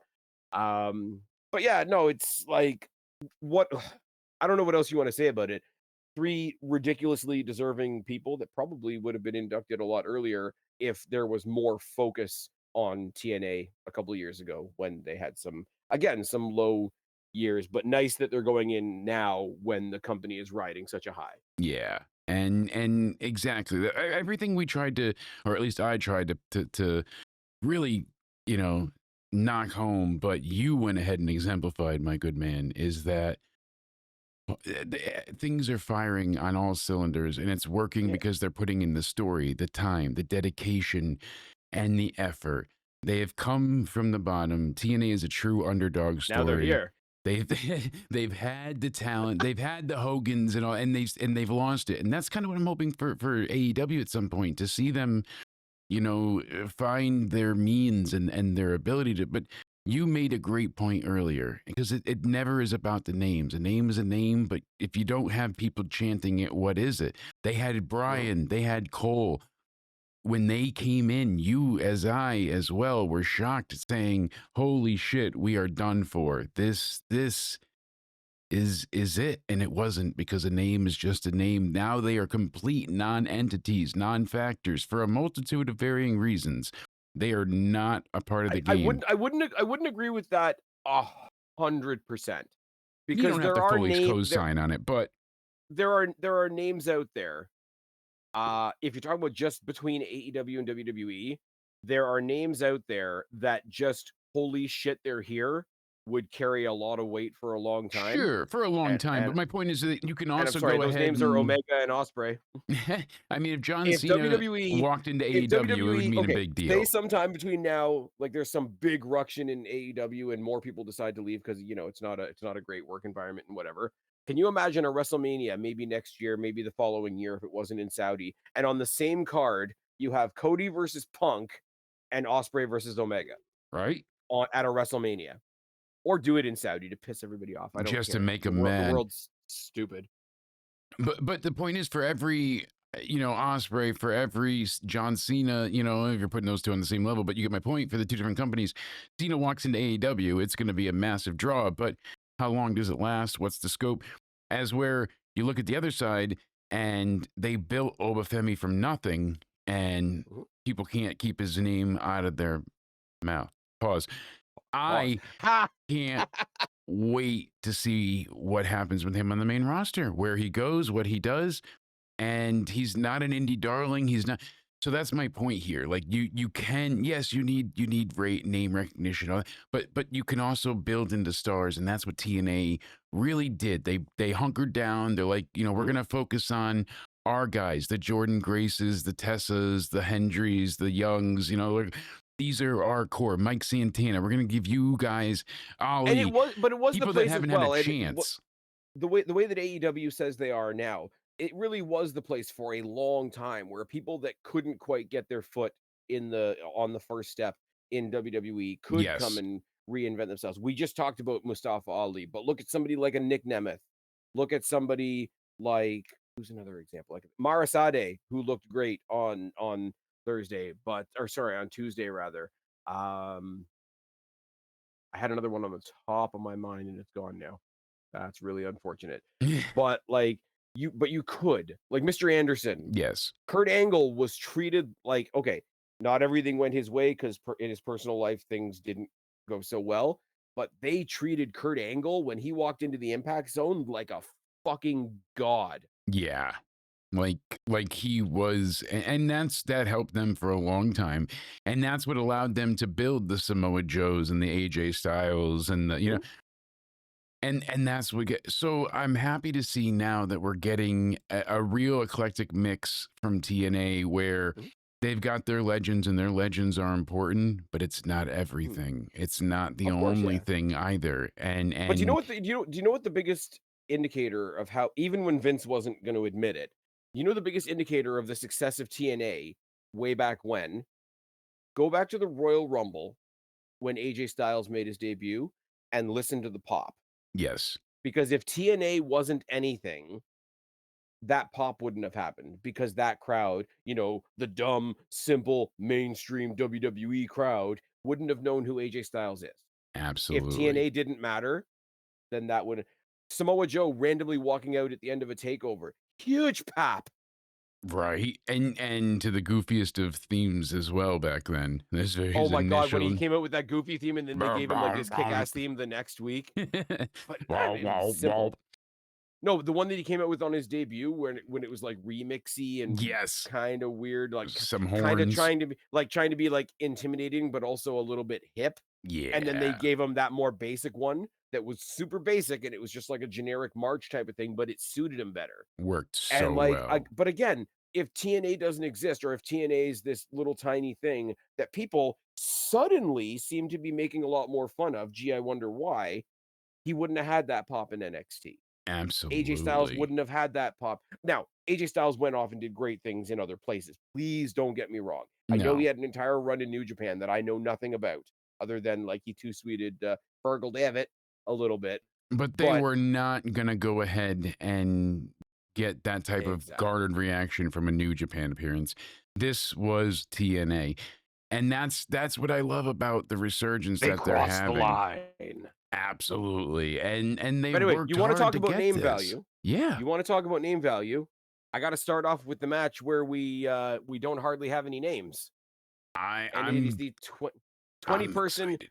But yeah, no, it's like what I don't know what else you want to say about it. Three ridiculously deserving people that probably would have been inducted a lot earlier if there was more focus on TNA a couple of years ago when they had some, again, some low years, but nice that they're going in now when the company is riding such a high. Yeah. And exactly. Everything we tried to, or at least I tried to really, you know, knock home, but you went ahead and exemplified, my good man, is that things are firing on all cylinders and it's working Yeah. because they're putting in the story, the time, the dedication, and the effort. They have come from the bottom. TNA is a true underdog Now they're story. here. They've they've had the talent, they've had the Hogans and all, and they've lost it. And that's kind of what I'm hoping for AEW at some point, to see them, find their means and their ability to. But you made a great point earlier, because it never is about the names. A name is a name, but if you don't have people chanting it, what is it? They had Mhm. Brian, they had Cole. When they came in, you as I as well were shocked, saying, "Holy shit, we are done for. This is it." And it wasn't, because a name is just a name. Now they are complete non-entities, non-factors, for a multitude of varying reasons. They are not a part of the I game. wouldn't I wouldn't agree with that 100% You because don't have to fully co-sign on it, but there are names out there. If you're talking about just between AEW and WWE, there are names out there that just holy shit, they're here would carry a lot of weight for a long time. sure, for a long And time. and But my point is that you can and I'm also sorry, go those ahead names are and Omega and Osprey. I mean, if John If Cena WWE walked into if AEW, it would WWE mean a okay, big say deal. sometime between now, like there's some big ruction in AEW and more people decide to leave because it's not a great work environment and whatever. Can you imagine a WrestleMania maybe next year, maybe the following year if it wasn't in Saudi, and on the same card you have Cody versus Punk and Osprey versus Omega Right? on at a WrestleMania, or do it in Saudi to piss everybody off. I don't Just to care. make them The mad. world's stupid. But the point is, for every Osprey, for every John Cena, if you're putting those two on the same level, but you get my point. For the two different companies, Cena walks into AEW, it's going to be a massive draw. But how long does it last? What's the scope? As where you look at the other side, and they built Obafemi from nothing, and Mhm. people can't keep his name out of their mouth. Pause. Pause. I Ha! can't wait to see what happens with him on the main roster, where he goes, what he does. And he's not an indie darling. He's not. So that's my point here. Like, you can, yes, you need rate name recognition, but you can also build into stars, and that's what TNA really did. They hunkered down. They're like, we're Mhm. gonna focus on our guys, the Jordan Graces, the Tessas, the Hendrys, the Youngs. Like, these are our core. Mike Santana. We're gonna give you guys And Ali, it was the people that place as haven't had a well, and chance. the way that AEW says they are now, it really was the place for a long time where people that couldn't quite get their foot in the on the first step in WWE could come Yes. and reinvent themselves. We just talked about Mustafa Ali, but look at somebody like a Nick Nemeth. Look at somebody like who's another example? Like Marasade, who looked great on Thursday, but or sorry, on Tuesday rather. Um, I had another one on the top of my mind and it's gone now. That's really unfortunate. But you could. Like Mr. Anderson, Yes. Kurt Angle was treated like okay, not everything went his way because in his personal life things didn't go so well, but they treated Kurt Angle when he walked into the impact zone like a fucking god. Yeah. Like he was, and that helped them for a long time, and that's what allowed them to build the Samoa Joes and the AJ Styles and the Mhm, and that's what we get. So I'm happy to see now that we're getting a real eclectic mix from TNA, where mhm, they've got their legends, and their legends are important, but it's not mhm. everything. It's not the Of course, only yeah. thing either. And But you know and what do you know what the biggest indicator of how even when Vince wasn't gonna admit it, you know the biggest indicator of the success of TNA way back when? Go back to the Royal Rumble when AJ Styles made his debut and listen to the pop. yes, Because if TNA wasn't anything, that pop wouldn't have happened because that crowd, the dumb, simple, mainstream WWE crowd wouldn't have known who AJ Styles is. If Absolutely. TNA didn't matter, then that would Samoa Joe randomly walking out at the end of a takeover. Huge pop. Right. And to the goofiest of themes as well back then. This was Oh his my god, when he initial came out with that goofy theme and then they gave him like his kick-ass theme the next week. But wow, it was wow, wow. simple. No, the one that he came out with on his debut when it was like remixy and Yes. kind of weird, like Some kind of horns. trying to be like intimidating, but also a little bit hip. And then they Yeah. gave him that more basic one that was super basic, and it was just like a generic march type of thing, but it suited him better. Worked And so like, well. but again, if TNA doesn't exist, or if TNA is this little tiny thing that people suddenly seem to be making a lot more fun of, gee, I wonder why, he wouldn't have had that pop in NXT. AJ Styles Absolutely. wouldn't have had that pop. Now, AJ Styles went off and did great things in other places. Please don't get me wrong. I know he No. had an entire run in New Japan that I know nothing about, other than like he too sweeted Fergal Devitt a little bit. But they But were not going to go ahead and get that type of exactly, guarded reaction from a New Japan appearance. This was TNA. And that's what I love about the resurgence they that they're crossed the having. line. Absolutely. And they But anyway, worked you want to hard talk to about get name this. value? Yeah. You want to talk about name value? I got to start off with the match where we don't hardly have any names, I and it is I'm the 20 I'm person excited.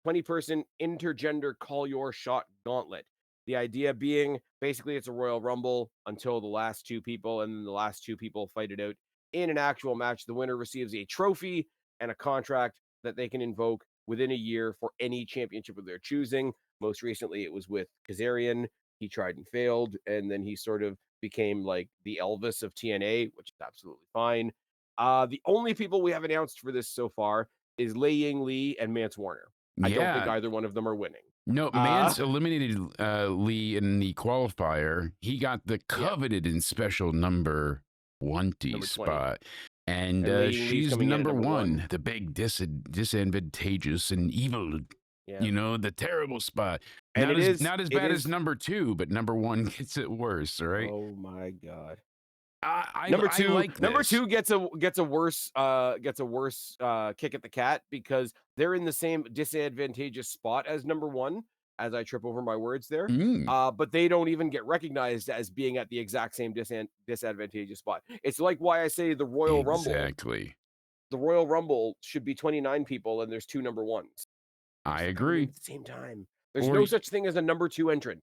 20-person intergender call your shot gauntlet. The idea being basically it's a Royal Rumble until the last two people, and then the last two people fight it out in an actual match. The winner receives a trophy and a contract that they can invoke within a year for any championship of their choosing. Most recently, it was with Kazarian. He tried and failed, and then he sort of became like the Elvis of TNA, which is absolutely fine. The only people we have announced for this so far is Lei Ying Lee and Mance Warner. I don't think Yeah. either one of them are winning. No, Uh, Mance eliminated Lee in the qualifier. He got the yeah, coveted and special number 20 number 20. spot. And And Lei Ying Lee's she's coming in at number number one. one, the big disadvantageous and evil, Yeah. the terrible spot. And Not as it bad as is, number two, but number one gets it worse, right? oh my God. I like Number this. two gets a worse kick at the cat because they're in the same disadvantageous spot as number one, as I trip over my words there. Mm, But they don't even get recognized as being at the exact same disadvantageous spot. It's like why I say exactly. the Royal Rumble should be 29 people and there's two number ones. I Just come in agree. at the same time. There's Or no such thing as a number two entrant.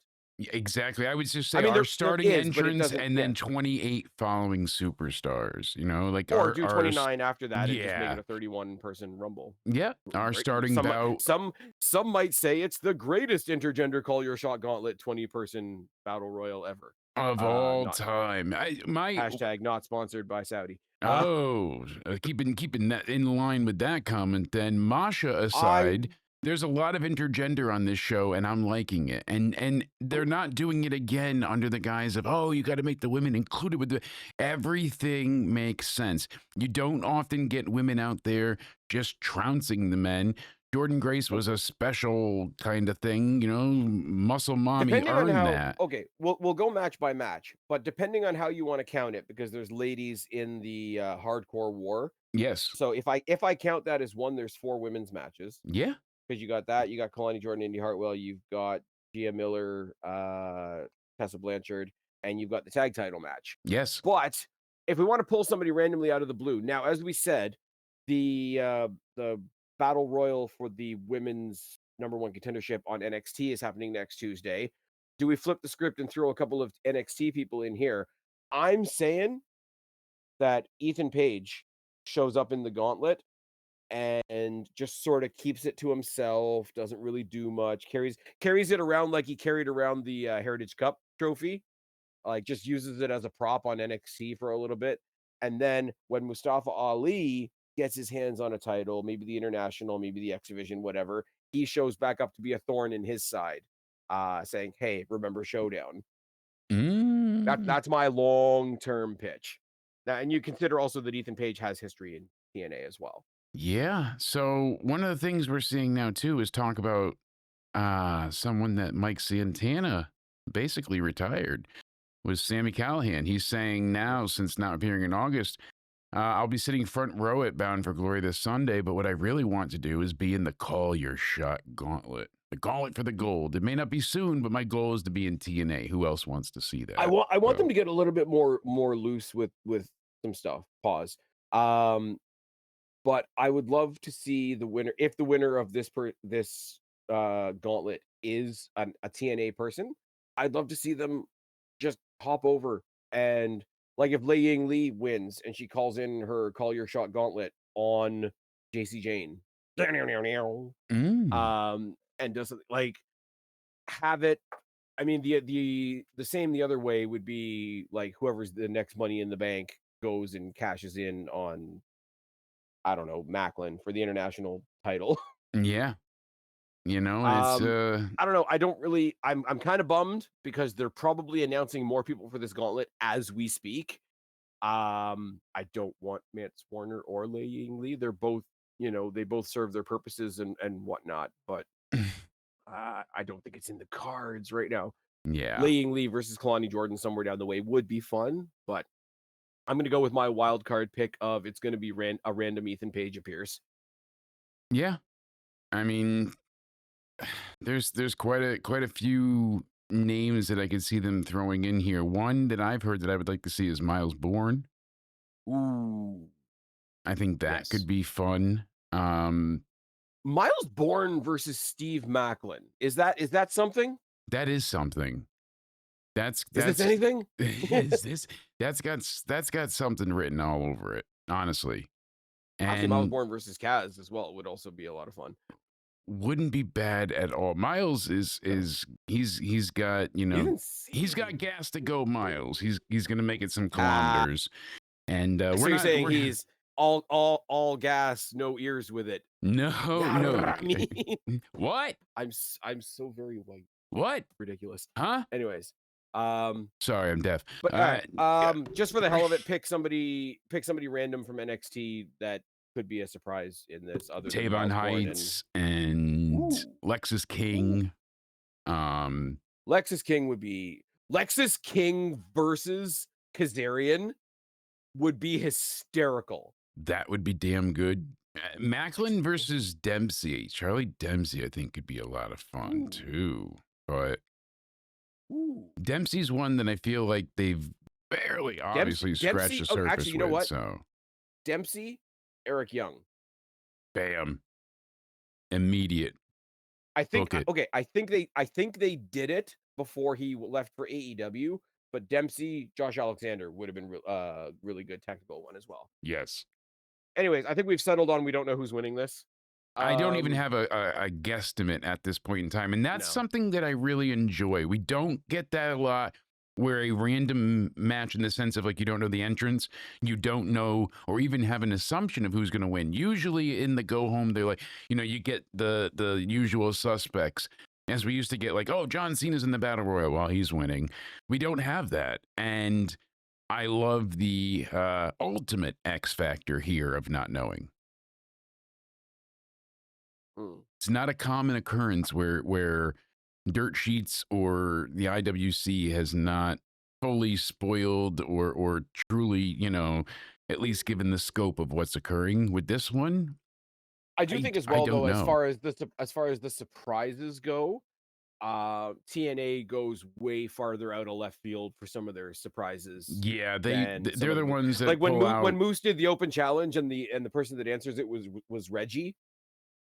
exactly. I would just I say mean, our there starting is, but it entrance doesn't. and Yeah, then 28 following superstars, like or do our 29 after that and just make it yeah. a 31 person Rumble. Yeah, our Great. starting bout Some might say it's the greatest intergender call your shot gauntlet 20-person battle royal ever. of all Not time. My hashtag not sponsored by Saudi. keeping that in line with that comment, then Masha I aside, there's a lot of intergender on this show, and I'm liking it. And they're oh, not doing it again under the guise of, oh, you got to make the women included with the everything makes sense. You don't often get women out there just trouncing the men. Jordan Grace nope. was a special kind of thing, muscle mommy Depending on earned how that. okay, we'll go match by match, but depending on how you want to count it, because there's ladies in the hardcore war. Yes. So if I count that as one, there's four women's matches. Yeah. Because you got that, you got Kalani Jordan, Indy Hartwell, you've got Gia Miller, Tessa Blanchard, and you've got the tag title match. Yes. But if we want to pull somebody randomly out of the blue, now as we said, the battle royal for the women's number one contendership on NXT is happening next Tuesday. Do we flip the script and throw a couple of NXT people in here? I'm saying that Ethan Page shows up in the gauntlet and just sort of keeps it to himself, doesn't really do much, carries it around like he carried around the Heritage Cup trophy, like just uses it as a prop on NXT for a little bit. And then when Mustafa Ali gets his hands on a title, maybe the international, maybe the X Division, whatever, he shows back up to be a thorn in his side, saying, "Hey, remember Showdown?" Mm. That's my long-term pitch. Now, and you consider also that Ethan Page has history in TNA as well. Yeah. So one of the things we're seeing now too is talk about someone that Mike Santana basically retired. was Sammy Callahan. He's saying now, since not appearing in August, I'll be sitting front row at Bound for Glory this Sunday, but what I really want to do is be in the Call Your Shot Gauntlet. The Gauntlet for the Gold. It may not be soon, but my goal is to be in TNA. Who else wants to see that? I want them So, to get a little bit more loose with some stuff. Pause. Um, but I would love to see the winner, if the winner of this gauntlet is a TNA person. I'd love to see them just hop over and, like, if Lei Ying Lee wins and she calls in her Call Your Shot Gauntlet on JC Jane, mm, and does it, like, have it. I mean, the same the other way would be, like, whoever's the next Money in the Bank goes and cashes in on, I don't know, Macklin for the international title. yeah, it's Um, I don't know. I don't really. I'm kind of bummed because they're probably announcing more people for this gauntlet as we speak. I don't want Mance Warner or Lei Ying Lee. They're both, they both serve their purposes and whatnot, but I don't think it's in the cards right now. yeah, Lei Ying Lee versus Kalani Jordan somewhere down the way would be fun, but I'm gonna go with my wild card pick of it's gonna be a random Ethan Page appears. yeah. I mean, there's quite a few names that I could see them throwing in here. One that I've heard that I would like to see is Miles Bourne. Ooh, I think that could yes. be fun. Miles Bourne versus Steve Macklin. Is that something? That is something. That's Is this that's anything? is this that's got something written all over it, honestly. Actually, Miles And Bourne versus Kaz as well would also be a lot of fun. wouldn't be bad at all. Miles No, he's got, he's he's got insane. gas to go, Miles. He's gonna make it some Ah, kilometers. And so we're you're not saying we're he's all gas, no ears with it. no, Yeah, no. I mean, What? I'm so very white, What? ridiculous. Huh? Anyways, Sorry, I'm deaf. but all right, Yeah. just for the hell of it, pick somebody random from NXT that could be a surprise in this, other than Tavon Miles Bourne and Heights and ooh, Lexus ooh. King. Um, Lexus King versus Kazarian would be hysterical. that would be damn good. Macklin versus Dempsey. Charlie Dempsey, I think, could be a lot of fun Ooh, too. But ooh. Dempsey's one that I feel like they've barely, obviously, scratched Dempsey. the Oh, actually, surface you know with. what? So, Dempsey, Eric Young. bam, immediate. I think. Book it. Okay, I think they did it before he left for AEW. But Dempsey, Josh Alexander would have been really good technical one as well. Yes. Anyways, I think we've settled on we don't know who's winning this. I don't even Um, have a guesstimate at this point in time. And that's no. something that I really enjoy. We don't get that a lot where a random match, in the sense of like you don't know the entrance, you don't know or even have an assumption of who's going to win. Usually in the go home, they're like, you get the usual suspects. As we used to get like, oh, John Cena's in the battle royal while he's winning. We don't have that. And I love the ultimate X factor here of not knowing. Mm. It's not a common occurrence where dirt sheets or the IWC has not fully spoiled or truly, at least given the scope of what's occurring with this one. I do think as I well, don't though, as know. far as the surprises go, TNA goes way farther out of left field for some of their surprises Yeah, than some they're of the the big, ones like that when pull When out. Moose did the open challenge and the person that answers it was Reggie.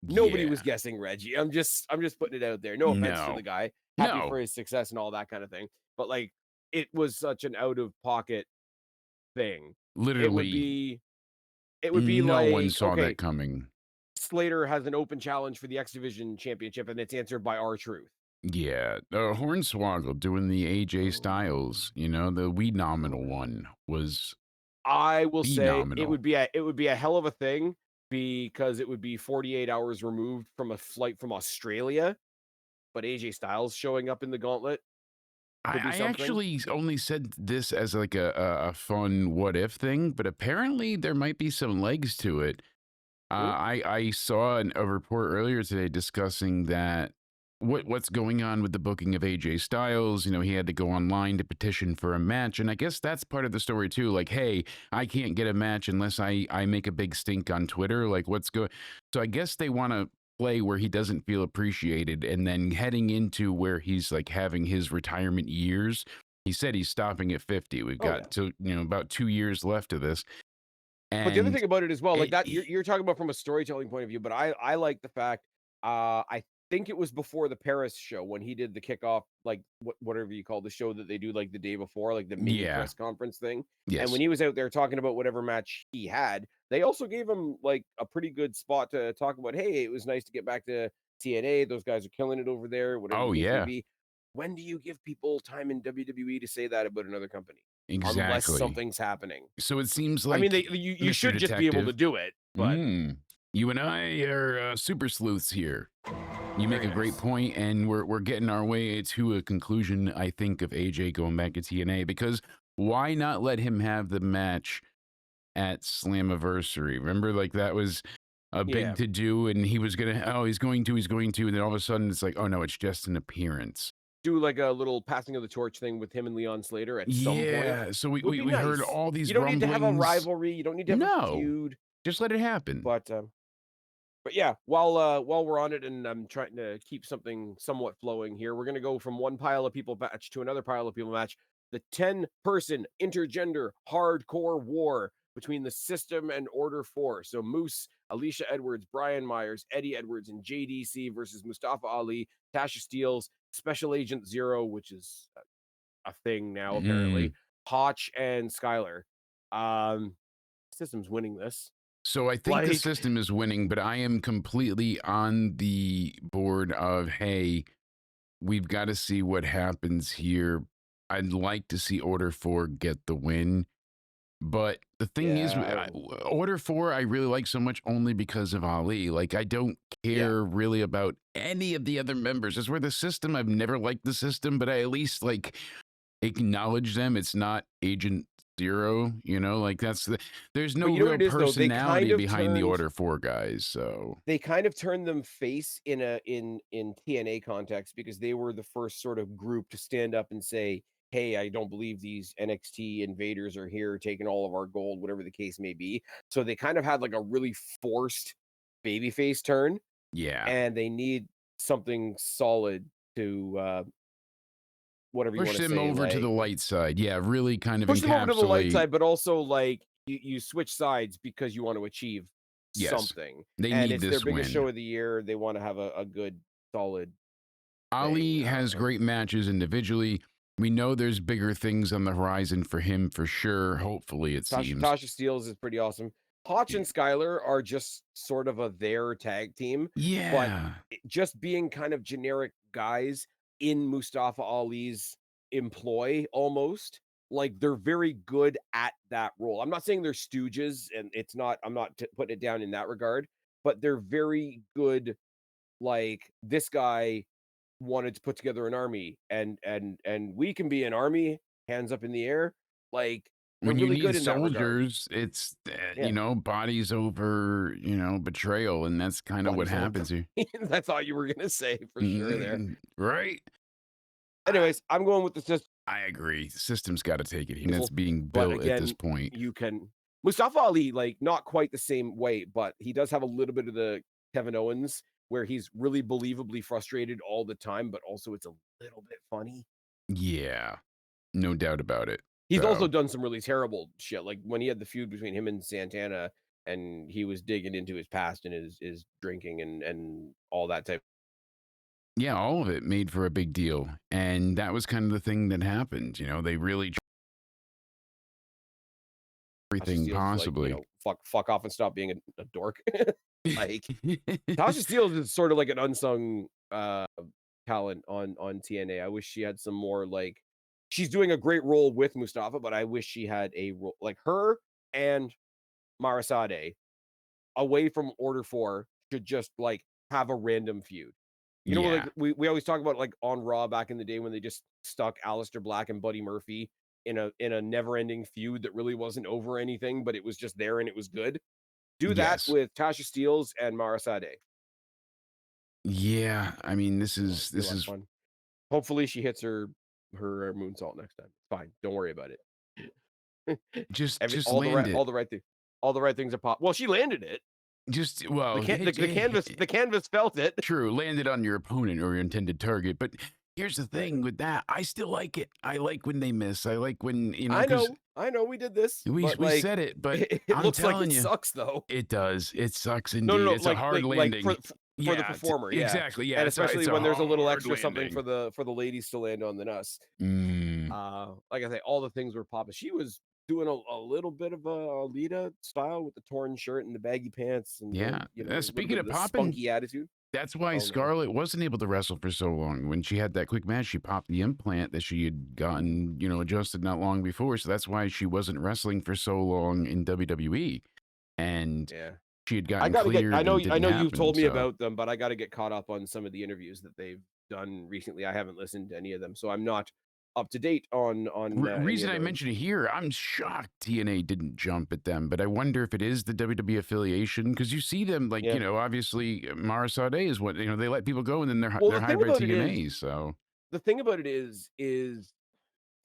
Nobody was Yeah, guessing Reggie. I'm just putting it out there. No offense to no, the guy. Happy for no, his success and all that kind of thing. But, like, it was such an out of pocket thing. It would literally, be it would be no one like, saw okay, that coming. Slater has an open challenge for the X Division championship and it's answered by R-Truth. Yeah, Hornswoggle doing the AJ Mm, Styles, the we nominal mm. one was I will say it phenomenal. would be a hell of a thing because it would be 48 hours removed from a flight from Australia, but AJ Styles showing up in the gauntlet could be I something. actually only said this as like a fun what if thing, but apparently there might be some legs to it. Mm, I saw a report earlier today discussing that what's going on with the booking of AJ Styles. You know, he had to go online to petition for a match, and I guess that's part of the story too. Like, hey, I can't get a match unless I make a big stink on Twitter. Like, what's going? So I guess they want to play where he doesn't feel appreciated, and then heading into where he's like having his retirement years. He said he's stopping at 50. We've Oh, yeah. got to, about 2 years left of this, But the other and thing about it as well, like it, that, you're talking about from a storytelling point of view, but I like the fact, I think it was before the Paris show when he did the kickoff, like whatever you call the show that they do like the day before, like the mini yeah, press conference thing. And when yes, he was out there talking about whatever match he had, they also gave him like a pretty good spot to talk about. Hey, it was nice to get back to TNA. Those guys are killing it over there, whatever the oh case may yeah, be. When do you give people time in WWE to say that about another company? Unless exactly. something's happening. So it seems I mean, like you Mr. should just be able to Detective, do it, but you and I are super sleuths here. You make very a great nice. point, and we're getting our way to a conclusion. I think of AJ going back to TNA because why not let him have the match at Slammiversary? Remember, like that was a big Yeah. to do, and he was gonna. Oh, he's going to, and then all of a sudden it's like, oh no, it's just an appearance. Do like a little passing of the torch thing with him and Leon Slater at some point Yeah. So we would we, be we heard nice. all You these don't need to have a rumblings. rivalry, you don't need to have a No, feud, just let it happen. but, yeah, while we're on it and I'm trying to keep something somewhat flowing here, we're gonna go from one pile of people match to another pile of people match. The 10-person intergender hardcore war between the System and Order 4. So Moose, Alicia Edwards, Brian Myers, Eddie Edwards, and JDC versus Mustafa Ali, Tasha Steeles, Special Agent Zero, which is a thing now apparently, Mm. Hotch, and Skylar. Um, System's winning this. So I think the Like, system is winning, but I am completely on the board of, hey, we've got to see what happens here. I'd like to see Order 4 get the win. But the thing is, yeah, I don't. Order 4, I really like so much only because of Ali. Like, I don't Yeah. care really about any of the other members. As where the system, I've never liked the system, but I at least like acknowledge them. It's not Agent Zero, like there's But no you know what real it is though? personality behind the Order 4 guys. So They kind of turned them face in in TNA context because they were the first sort of group to stand up and say, "Hey, I don't believe these NXT invaders are here taking all of our gold," whatever the case may be. So they kind of had like a really forced babyface turn, yeah, and they need something solid to whatever you want push to them say, over to the like light side. Yeah, really kind of push them over to the light encapsulate. side, but also like you switch sides because you want to achieve Yes, something. they And need it's their this biggest win. show of the year. They want to have a good solid thing. Ali has great matches individually. We know there's bigger things on the horizon for him for sure. Hopefully, it seems. Tasha Steeles is pretty awesome. Hotch and Skylar are just sort of a their tag team, but Yeah. just being kind of generic guys in Mustafa Ali's employ almost. Like they're very good at that role. I'm not saying they're stooges, and it's not. I'm not putting it down in that regard, but they're very good. Like this guy wanted to put together an army, and we can be an army, hands up in the air. Like they're When you really need good in that regard. soldiers, it's, Yeah. bodies over, betrayal. And that's kind of what Bodies over. happens here. I thought you were gonna say for sure there. Right? I, Anyways, I'm going with the I agree. The system's got to take it. And that's Sizzle, being but built at this again, point. you can Mustafa Ali, like, not quite the same way, but he does have a little bit of the Kevin Owens, where he's really believably frustrated all the time, but also it's a little bit funny. Yeah. No doubt about it. He's also So, done some really terrible shit, like, when he had the feud between him and Santana, and he was digging into his past and his drinking and all that type. yeah, all of it made for a big deal. And that was kind of the thing that happened. They really tried Tasha everything Steelz is like, possibly. fuck off and stop being a dork. Like, Tasha Steelz is sort of like an unsung, talent on TNA. I wish she had some more, like she's doing a great role with Mustafa, but I wish she had a role like her and Marasade away from Order 4 should just, like, have a random feud. You know, like, Yeah. we always talk about, like, on Raw back in the day when they just stuck Aleister Black and Buddy Murphy in a never-ending feud that really wasn't over anything, but it was just there and it was good. Do that Yes. with Tasha Steelz and Mara Sade. Yeah, I mean, Oh, it's gonna be a lot of fun. Hopefully, she hits her moonsault next time. It's fine. Don't worry about it. Every just land it. all the right things are pop. Well, she landed it. Just well, The canvas felt it. true, land it on your opponent or your intended target. But here's the Right. thing with that, I still like it. I like when they miss. I like when, because I know we did this, but we like said it, but it I'm looks like telling it you, sucks though. it does. It sucks No, no, indeed. no, It's a hard landing. for the Yeah, performer, yeah, exactly. Yeah, and it's especially a when there's a little hard extra something landing. for the ladies to land on than us. Mm, Like I say, all the things were popping. She was doing a little bit of a Alita style with the torn shirt and the baggy pants and yeah. the a little Speaking bit of of the popping, spunky attitude. that's why Oh no, Scarlett wasn't able to wrestle for so long. When she had that quick match, she popped the implant that she had gotten, adjusted not long before. So that's why she wasn't wrestling for so long in WWE. And yeah. she had I gotten gotta get. cleared and it I didn't know you've happen. told me So about them, but I got to get caught up on some of the interviews that they've done recently. I haven't listened to any of them, so I'm not up to date on any reason of I those. mention it here, I'm shocked TNA didn't jump at them, but I wonder if it is the WWE affiliation because you see them like Yeah. obviously Mara Sade is what they let people go and then Well, they're hired by TNA. So the thing about it is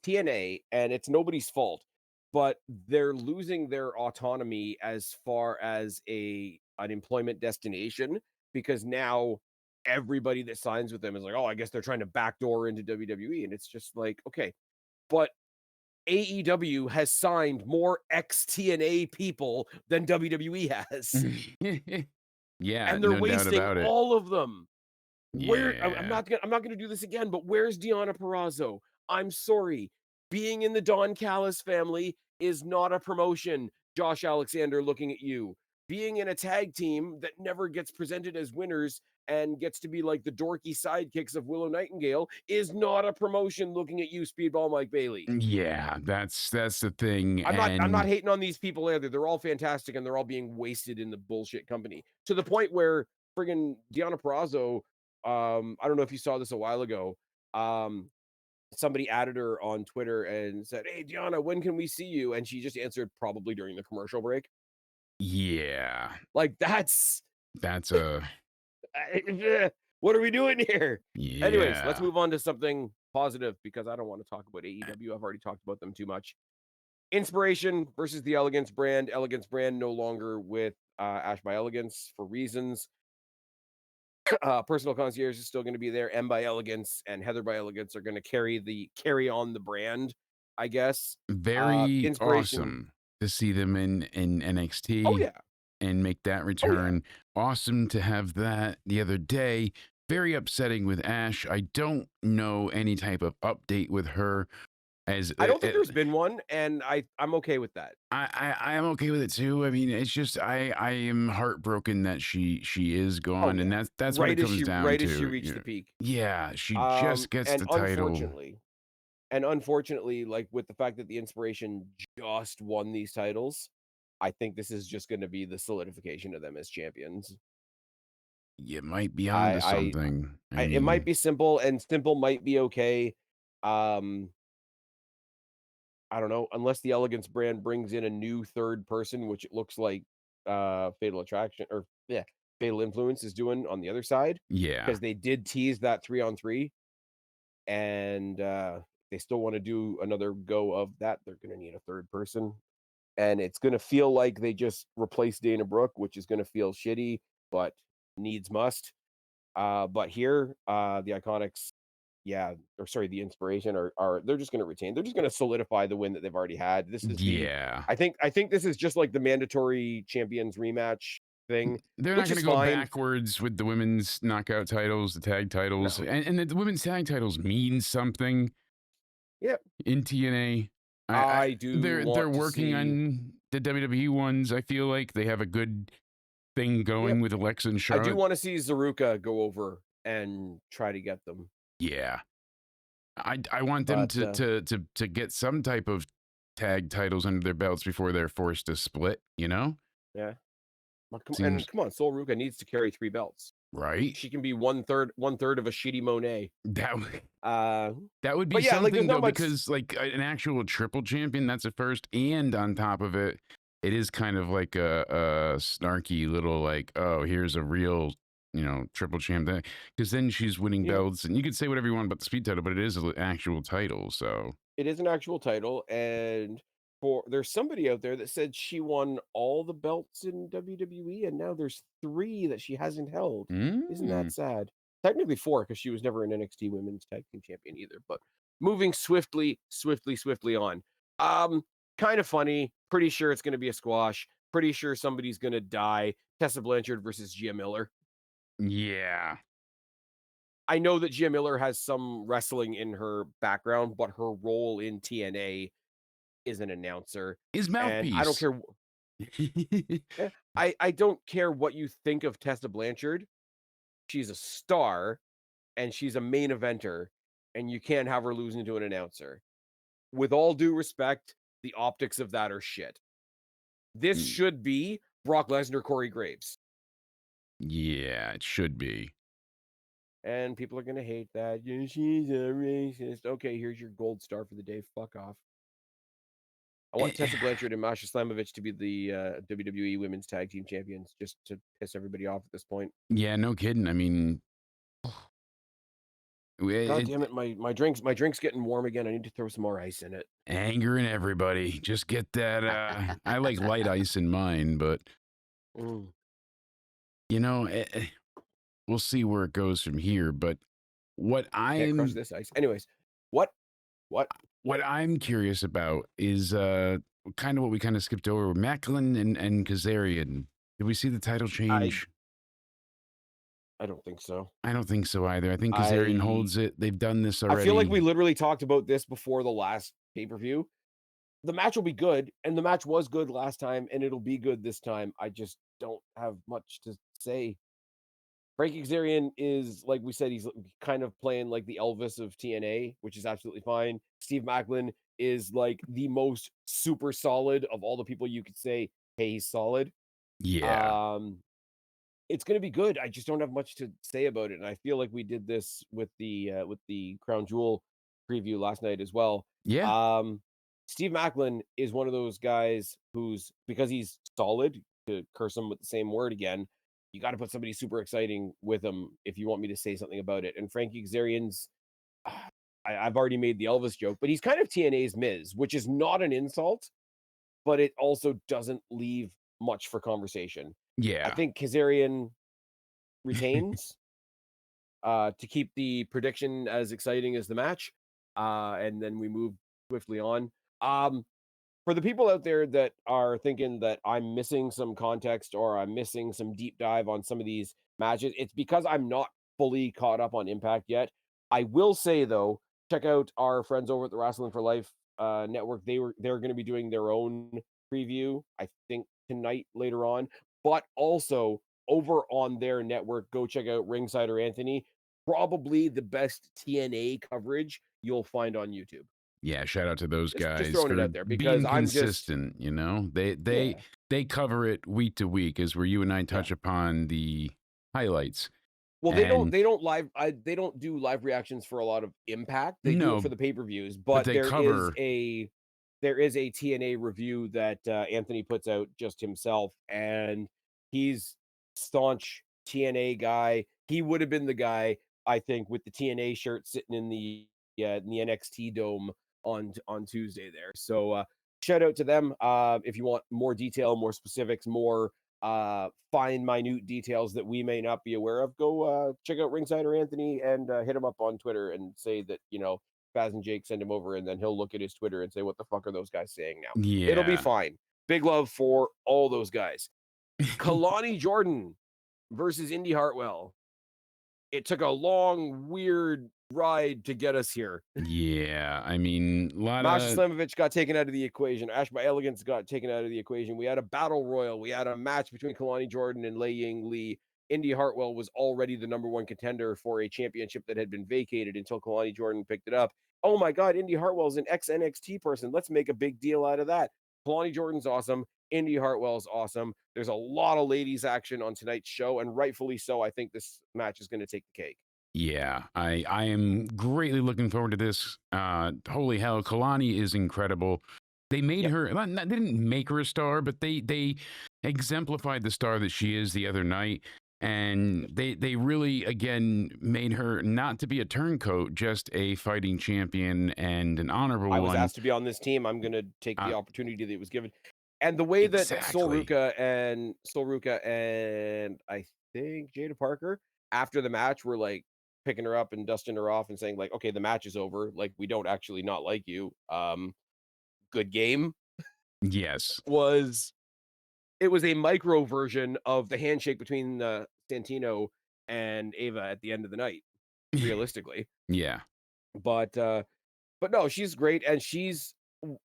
TNA, and it's nobody's fault, but they're losing their autonomy as far as a an employment destination because now everybody that signs with them is like, oh, I guess they're trying to backdoor into WWE, and it's just like, okay, but AEW has signed more ex TNA people than WWE has, yeah, and they're no doubt wasting about it. all of them. Where Yeah. I'm not gonna do this again, but where's Deonna Purrazzo? I'm sorry. Being in the Don Callis family is not a promotion. Josh Alexander looking at you. Being in a tag team that never gets presented as winners and gets to be like the dorky sidekicks of Willow Nightingale is not a promotion looking at you, Speedball Mike Bailey. Yeah, that's the thing. I'm not And hating on these people either. They're all fantastic and they're all being wasted in the bullshit company to the point where friggin' Deonna Purrazzo, I don't know if you saw this a while ago. Um, Somebody added her on Twitter and said, "Hey, Deonna, when can we see you?" And she just answered probably during the commercial break. yeah, Like that's that's a what are we doing here? Anyways, let's yeah. move on to something positive because I don't want to talk about AEW. I've already talked about them too much. Inspiration versus the Elegance brand. Elegance brand no longer with Ash by Elegance for reasons. Personal Concierge is still going to be there. M by Elegance and Heather by Elegance are going to carry on the brand, I guess. Very Inspiration. awesome to see them in Oh NXT yeah. and make that Oh yeah. return. Awesome to have that the other day. Very upsetting with Ash. I don't know any type of update with her as I don't think there's been one, and I'm okay with that. I am okay with it too. I mean, it's just I am heartbroken that she is Oh gone, and yeah. that's what it comes down Right as she to. reached the peak. Yeah, she just gets And the title. unfortunately, like with the fact that the Inspiration just won these titles, I think this is just going to be the solidification of them as champions. You might be onto I something. I it might mean, be simple, and simple might be okay. Um, I don't know, unless the Elegance brand brings in a new third person, which it looks like Fatal Attraction or yeah, Fatal Influence is doing on the other side, yeah, because they did tease that 3-on-3, and they still want to do another go of that. They're gonna need a third person. And it's gonna feel like they just replaced Dana Brooke, which is gonna feel shitty, but needs must. But here, the Iconics, yeah, or sorry, the Inspiration are they're just gonna retain. They're just gonna solidify the win that they've already had. This is the yeah. I think this is just like the mandatory champions rematch thing, They're not which going is to go fine. backwards with the women's knockout titles, the tag titles, No. and the women's tag titles mean something Yep. in TNA. I do They're want to working see. on the WWE ones. I feel like they have a good thing Yep. going with Alexa and I do Charlotte. want to see Zaruka go over and try to get them. Yeah, I want them But to get some type of tag titles under their belts before they're forced to split. yeah. Well, Seems come on, Sol Ruka needs to carry 3 belts. right. She can be one third of a shitty Monet. That would Uh, that would be but yeah, like there's something not though, much. because like an actual triple champion, that's a first, and on top of it, it is kind of like a snarky little like, oh, here's a real triple champ. Because then she's winning You know, belts, and you could say whatever you want about the speed title, but it is an actual title. So, it is an actual title, and there's somebody out there that said she won all the belts in WWE, and now there's 3 that she hasn't held. Isn't that mm, sad? Technically 4 because she was never an NXT Women's Tag Team Champion either, but moving swiftly on. Um, kind of funny, pretty sure it's gonna be a squash, pretty sure somebody's gonna die. Tessa Blanchard versus Gia Miller. yeah, I know that Gia Miller has some wrestling in her background, but her role in TNA is an announcer, his and I don't mouthpiece. care I don't care what you think of Tessa Blanchard. She's a star, and she's a main eventer, and you can't have her losing to an announcer. With all due respect, the optics of that are shit. This Mm, should be Brock Lesnar, Corey Graves, yeah, it should be. and people are gonna hate that. "Yeah, she's a racist." Okay, here's your gold star for the day. Fuck off. I want Eh, Tessa Blanchard and Masha Slamovich to be the WWE Women's Tag Team Champions, just to piss everybody off at this point. yeah, no kidding. I mean, God it, damn it, my drink's getting warm again. I need to throw some more ice in it. angering everybody. Just get that. I like light ice in mine, but Mm. you know, eh, eh, we'll see where it goes from here. But what Can't crush I'm this ice. Anyways, what? What? what I'm curious about is kind of what we kind of skipped over. Macklin and Kazarian. Did we see the title I change? I don't think so. I don't think so either. I think Kazarian I holds it. They've done this I feel like we already. literally talked about this before the last pay-per-view. The match will be good, and the match was good last time, and it'll be good this time. I just don't have much to say. Frankie Kazarian is, like we said, he's kind of playing like the Elvis of TNA, which is absolutely fine. Steve Macklin is like the most super solid of all the people you could say, hey, he's solid. Yeah. Um, it's gonna be good. I just don't have much to say about it. And I feel like we did this with the Crown Jewel preview last night as well. Yeah. Um, Steve Macklin is one of those guys who's because he's solid, to curse him with the same word again, you got to put somebody super exciting with him if you want me to say something about it. And Frankie Kazarian's I've already made the Elvis joke, but he's kind of TNA's Miz, which is not an insult, but it also doesn't leave much for conversation. I Yeah. think Kazarian retains to keep the prediction as exciting as the match. And then we move swiftly on. Um, for the people out there that are thinking that I'm missing some context or I'm missing some deep dive on some of these matches, it's because I'm not fully caught up on Impact yet. I will say though, check out our friends over at the Wrestling for Life network. They're going to be doing their own preview, I think tonight later on, but also over on their network, go check out Ringside or Anthony. Probably the best TNA coverage you'll find on YouTube. Yeah, shout out to those Just guys throwing it for out there because being I'm just consistent, you know? They yeah. they cover it week to week as where you and I Yeah. touch upon the highlights. Well, And they don't do live reactions for a lot of Impact. They do it for no, the pay-per-views, but but they cover there is a TNA review that Anthony puts out just himself, and he's staunch TNA guy. He would have been the guy, I think, with the TNA shirt sitting in the NXT dome on Tuesday there. So shout out to them. If you want more detail, more specifics, more fine minute details that we may not be aware of, go check out Ringside or Anthony and hit him up on Twitter and say that, Spaz and Jake send him over, and then he'll look at his Twitter and say, what the fuck are those guys saying now? It'll be yeah. fine. Big love for all those guys. Kalani Jordan versus Indy Hartwell. It took a long, weird ride to get us here. Yeah, I mean, a lot Masha of Slamovich got taken out of the equation. Ash by Elegance got taken out of the equation. We had a battle royal. We had a match between Kalani Jordan and Lei Ying Lee. Indy Hartwell was already the number one contender for a championship that had been vacated until Kalani Jordan picked it up. Oh my God, Indy Hartwell's an ex NXT person. Let's make a big deal out of that. Kalani Jordan's awesome. Indy Hartwell's awesome. There's a lot of ladies action on tonight's show, and rightfully so. I think this match is going to take the cake. yeah, I am greatly looking forward to this. Holy hell, Kalani is incredible. They made Yep. her they didn't make her a star, but they exemplified the star that she is the other night. And they really again made her not to be a turncoat, just a fighting champion and an I honorable was one. asked to be on this team. I'm gonna take the Uh, opportunity that was given. And the way that exactly. Sol Ruka and I think Jada Parker after the match were like picking her up and dusting her off and saying like, "Okay, the match is over. Like we don't actually not like you. Good game." Yes. Was it was a micro version of the handshake between Santino and Ava at the end of the night, realistically. Yeah. But no, she's great, and she's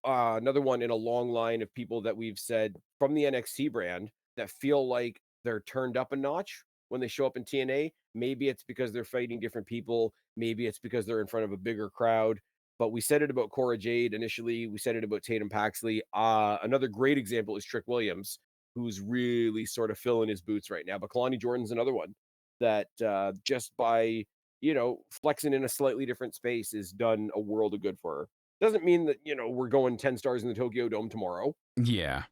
another one in a long line of people that we've said from the NXT brand that feel like they're turned up a notch when they show up in TNA. Maybe it's because they're fighting different people. Maybe it's because they're in front of a bigger crowd. But we said it about Cora Jade initially. We said it about Tatum Paxley. Another great example is Trick Williams, who's really sort of filling his boots right now. But Kalani Jordan's another one that just by flexing in a slightly different space has done a world of good for her. Doesn't mean that, we're going 10 stars in the Tokyo Dome tomorrow. Yeah.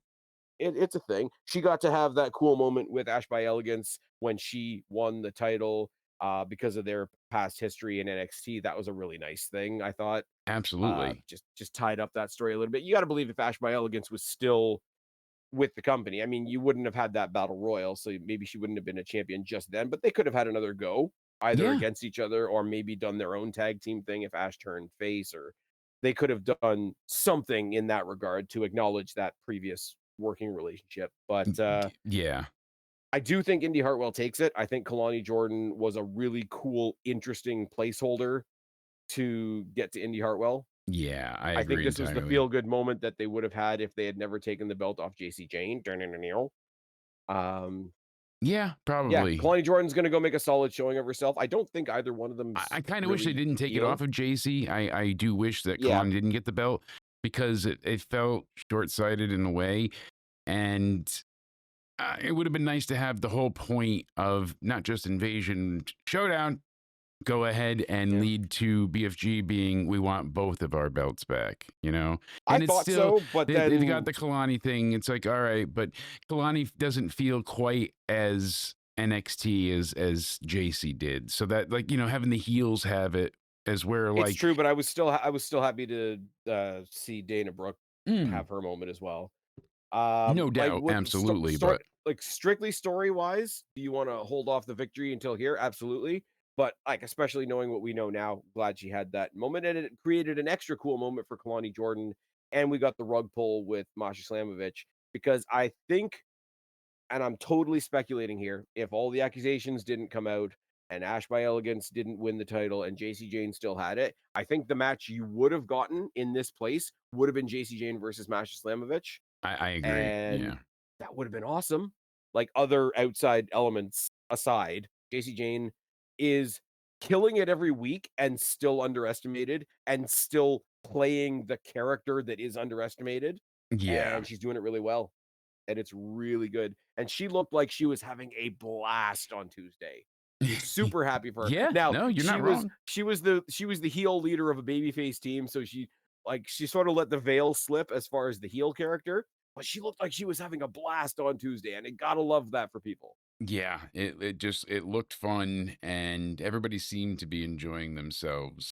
It's a thing. She got to have that cool moment with Ash by Elegance when she won the title because of their past history in NXT. That was a really nice thing, I thought. Absolutely. Just tied up that story a little bit. You got to believe if Ash by Elegance was still with the company. I mean, you wouldn't have had that battle royal, so maybe she wouldn't have been a champion just then, but they could have had another go either Yeah. against each other or maybe done their own tag team thing if Ash turned face, or they could have done something in that regard to acknowledge that previous working relationship. But Yeah. I do think Indy Hartwell takes it. I think Kalani Jordan was a really cool, interesting placeholder to get to Indy Hartwell. Yeah. I I think agree this was the entirely. feel good moment that they would have had if they had never taken the belt off JC Jane. Um, Yeah, yeah, probably. Kalani Jordan's gonna go make a solid showing of herself. I don't think either one of I them's kind of wish they really didn't take it off healed. of JC. I do wish that Yeah, Kalani didn't get the belt because it felt short sighted in a way. And it would have been nice to have the whole point of not just Invasion Showdown go ahead and yeah. lead to BFG being we want both of our belts back, you know? I And it's thought still so, but they've got then the Kalani thing. It's like, all right, but Kalani doesn't feel quite as NXT as JC did. So that like, having the heels have it as where it's like, true, but I was still happy to see Dana Brooke mm, have her moment as well. no Like doubt, with absolutely, story, but like strictly story wise, do you want to hold off the victory until here? Absolutely. But like, especially knowing what we know now, glad she had that moment, and it created an extra cool moment for Kalani Jordan. And we got the rug pull with Masha Slamovich because I think, and I'm totally speculating here, if all the accusations didn't come out and Ash by Elegance didn't win the title and JC Jane still had it, I think the match you would have gotten in this place would have been JC Jane versus Masha Slamovich, I agree. and Yeah. that would have been awesome. Like other outside elements aside, JC Jane is killing it every week and still underestimated and still playing the character that is underestimated. Yeah. And she's doing it really well. And it's really good. And she looked like she was having a blast on Tuesday. Was super happy for her. Yeah, Now, no, you're not wrong. she was the heel leader of a babyface team, so she sort of let the veil slip as far as the heel character, but she looked like she was having a blast on Tuesday, and you gotta love that for people. Yeah, it just it looked fun and everybody seemed to be enjoying themselves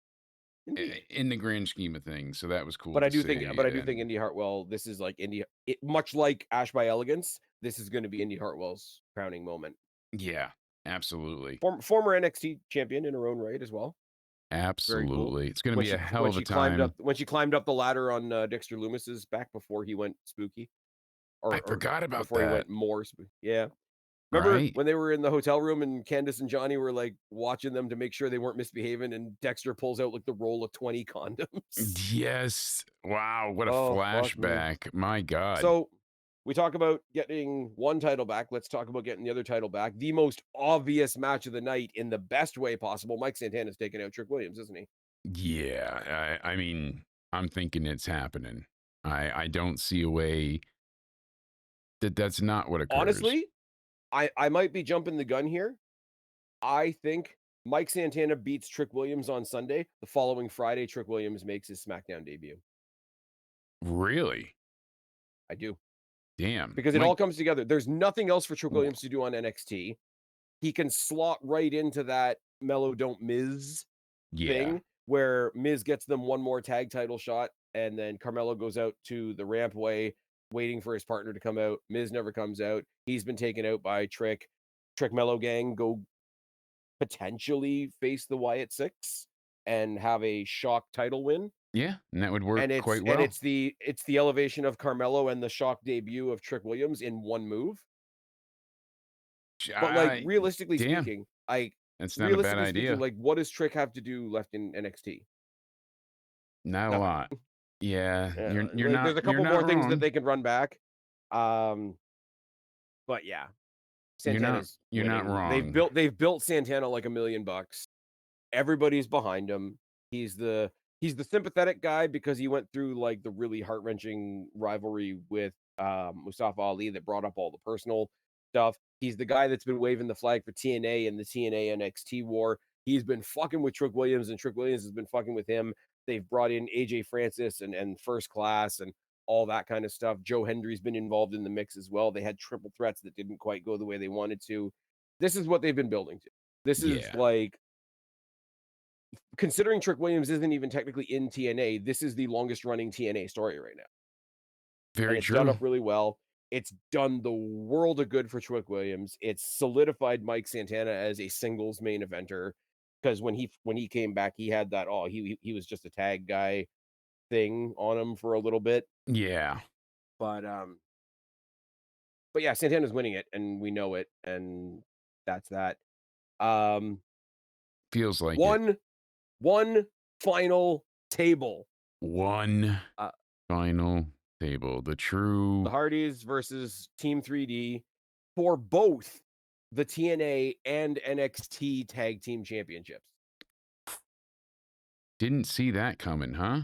Indeed. in the grand scheme of things. So that was cool But I to do think see. but I do think And Indy Hartwell, this is like much like Ash by Elegance, this is gonna be Indy Hartwell's crowning moment. yeah, absolutely. Former NXT champion in her own right as well. Very cool. Absolutely. It's going to When be a she hell when of a she climbed up time. when she climbed up the ladder on, Dexter Lumis's back before he went spooky, I or forgot about before he that. went more spooky. Yeah. Remember Right? when they were in the hotel room and Candace and Johnny were, like, watching them to make sure they weren't misbehaving, and Dexter pulls out, like, the roll of 20 condoms? Yes. Wow, what a Oh, fuck me. flashback. My God. So, we talk about getting one title back, let's talk about getting the other title back. The most obvious match of the night in the best way possible, Mike Santana's taking out Trick Williams, isn't he? Yeah, I mean, I'm thinking it's happening. I don't see a way that that's not what occurs. Honestly, I might be jumping the gun here. I think Mike Santana beats Trick Williams on Sunday. The following Friday, Trick Williams makes his SmackDown debut. Really? I do. Damn. Because it Like all comes together. There's nothing else for Trick Williams to do on NXT. he can slot right into that Mellow Don't Miz Yeah. thing where Miz gets them one more tag title shot, and then Carmelo goes out to the rampway waiting for his partner to come out. Miz never comes out. He's been taken out by Trick. Trick Mellow Gang go potentially face the Wyatt Six and have a shock title win. Yeah, and that would work And quite well. it's the elevation of Carmelo and the shock debut of Trick Williams in one move. But, like, I realistically damn, speaking, that's not a bad idea. like, what does Trick have to do left in NXT? Not a Nothing. lot. Yeah, you're Like, there's not a you're couple not more things that wrong. they can run back. Um, but yeah, Santana's You're not winning. wrong. They've built Santana like $1,000,000. Everybody's behind him. He's the he's the sympathetic guy because he went through, like, the really heart-wrenching rivalry with, Mustafa Ali that brought up all the personal stuff. He's the guy that's been waving the flag for TNA and the TNA NXT war. He's been fucking with Trick Williams, and Trick Williams has been fucking with him. They've brought in AJ Francis and First Class and all that kind of stuff. Joe Hendry's been involved in the mix as well. They had triple threats that didn't quite go the way they wanted to. This is what they've been building to. This is, Yeah, like, considering Trick Williams isn't even technically in TNA, this is the longest running TNA story right now. And very it's done true. up really well. It's done the world of good for Trick Williams. It's solidified Mike Santana as a singles main eventer because when he came back, he had that he was just a tag guy thing on him for a little bit. Yeah, But but yeah, Santana's winning it and we know it, and that's that. Um feels like it. one one final table. One Uh final table. The the true Hardys versus Team 3D for both the TNA and NXT Tag Team Championships. didn't see that coming, huh?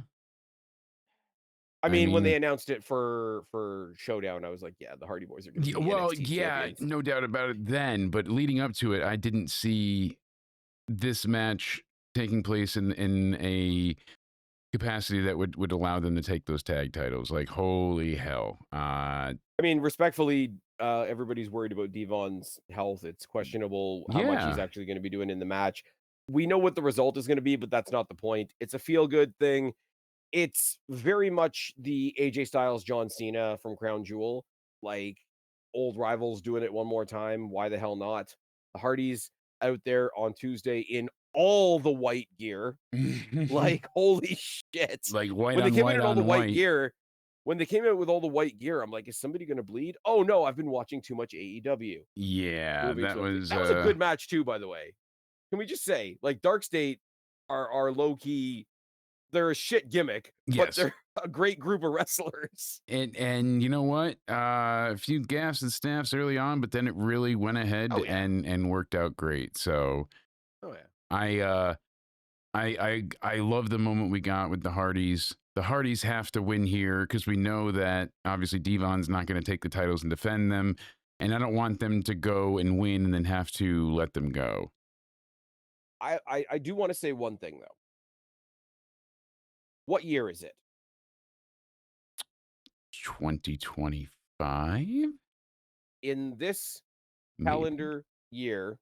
I I mean, when they mean, announced it for Showdown, I was like, yeah, the Hardy Boys are going to be the well, NXT yeah, champions. no doubt about it then, but leading up to it, I didn't see this match taking place in a capacity that would allow them to take those tag titles. Like, holy hell. I mean, respectfully, everybody's worried about Devon's health. It's questionable how much he's Yeah. actually going to be doing in the match. We know what the result is going to be, but that's not the point. It's a feel good thing. It's very much the AJ Styles John Cena from Crown Jewel, like old rivals doing it one more time. Why the hell not? The Hardys out there on Tuesday in all the white gear. Like, holy shit. Like white When they on came in white in all the on white white. gear, when they came out with all the white gear, I'm like, is somebody gonna bleed? Oh no, I've been watching too much AEW. Yeah, Moving that swiftly. was That was a good match too, by the way. Can we just say, like, Dark State are low key. They're a shit gimmick, but yes. they're a great group of wrestlers. And you know what? A few gaffes and snaps early on, but then it really went ahead Oh yeah. and worked out great. So Oh yeah. I I love the moment we got with the Hardys. The Hardys have to win here because we know that obviously Devon's not going to take the titles and defend them, and I don't want them to go and win and then have to let them go. I do want to say one thing though. What year is it? 2025, In this maybe. calendar year,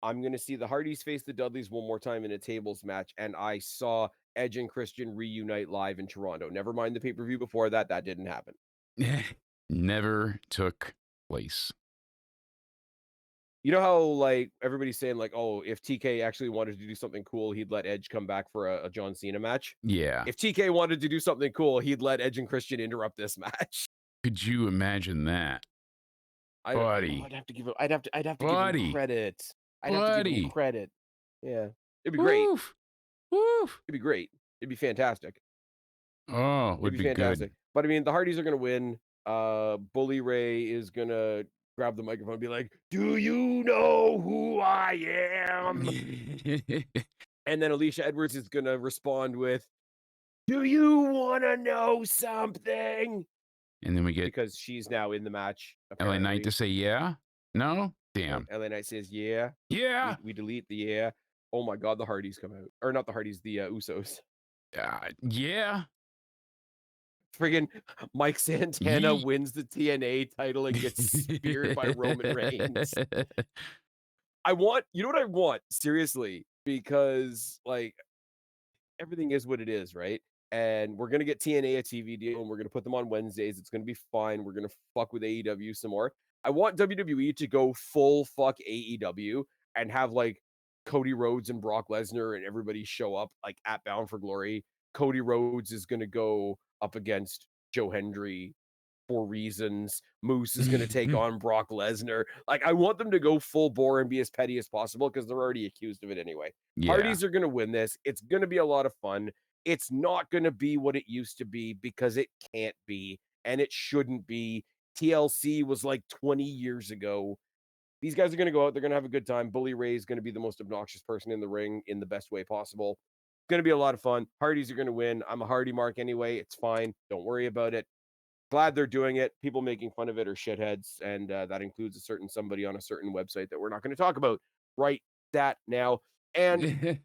I'm gonna see the Hardys face the Dudleys one more time in a tables match, and I saw Edge and Christian reunite live in Toronto. Never mind the pay-per-view before that, that didn't happen. Never took place. You know how, like, everybody's saying, like, "Oh, if TK actually wanted to do something cool, he'd let Edge come back for a John Cena match?" Yeah. If TK wanted to do something cool, he'd let Edge and Christian interrupt this match. Could you imagine that? I know Buddy. I'd have to give him Buddy. credit. I'd have to give him Buddy. credit. Yeah. It'd be great. Woof. Woof. It'd be great. It'd be fantastic. Oh, It'd would be be good. fantastic. But I mean, the Hardys are gonna win. Bully Ray is gonna grab the microphone and be like, "Do you know who I am?" And then Alicia Edwards is gonna respond with, "Do you wanna know something?" And then we get Because she's now in the match, LA Knight to apparently. say, yeah? No? Damn. LA Knight says, "Yeah." Yeah. We delete the yeah. Oh my god, the Hardys come out. Or not the Hardys, the Usos. Yeah. Friggin' Mike Santana Yeet. wins the TNA title and gets speared by Roman Reigns. I want, you know what I want? Seriously, because like everything is what it is, right? And we're gonna get TNA a TV deal, and we're gonna put them on Wednesdays. It's gonna be fine. We're gonna fuck with AEW some more. I want WWE to go full fuck AEW and have like Cody Rhodes and Brock Lesnar and everybody show up like at Bound for Glory. Cody Rhodes is gonna go up against Joe Hendry for reasons. Moose is going to take on Brock Lesnar. Like, I want them to go full bore and be as petty as possible because they're already accused of it anyway. Yeah. Hardys are going to win this. It's going to be a lot of fun. It's not going to be what it used to be because it can't be and it shouldn't be. TLC was like 20 years ago. These guys are going to go out. They're going to have a good time. Bully Ray is going to be the most obnoxious person in the ring in the best way possible. It's going to be a lot of fun. Hardys are going to win. I'm a Hardy mark anyway. It's fine. Don't worry about it. Glad they're doing it. People making fun of it are shitheads, and that includes a certain somebody on a certain website that we're not going to talk about right that now. And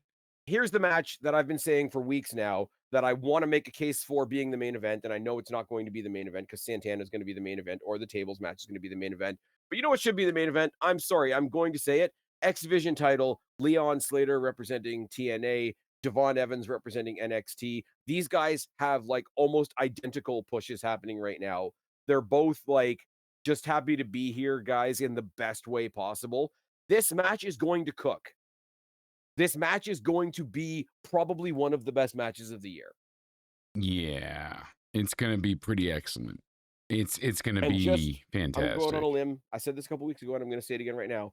here's the match that I've been saying for weeks now that I want to make a case for being the main event, and I know it's not going to be the main event because Santana is going to be the main event or the tables match is going to be the main event. But you know what should be the main event? I'm sorry, I'm going to say it. X Division title, Leon Slater representing TNA, Devon Evans representing NXT. These guys have like almost identical pushes happening right now. They're both like just happy to be here, guys, in the best way possible. This match is going to cook. This match is going to be probably one of the best matches of the year. Yeah. It's going to be pretty excellent. It's going to And just, be I'm going to go out on fantastic. a limb. I said this a couple weeks ago, and I'm going to say it again right now.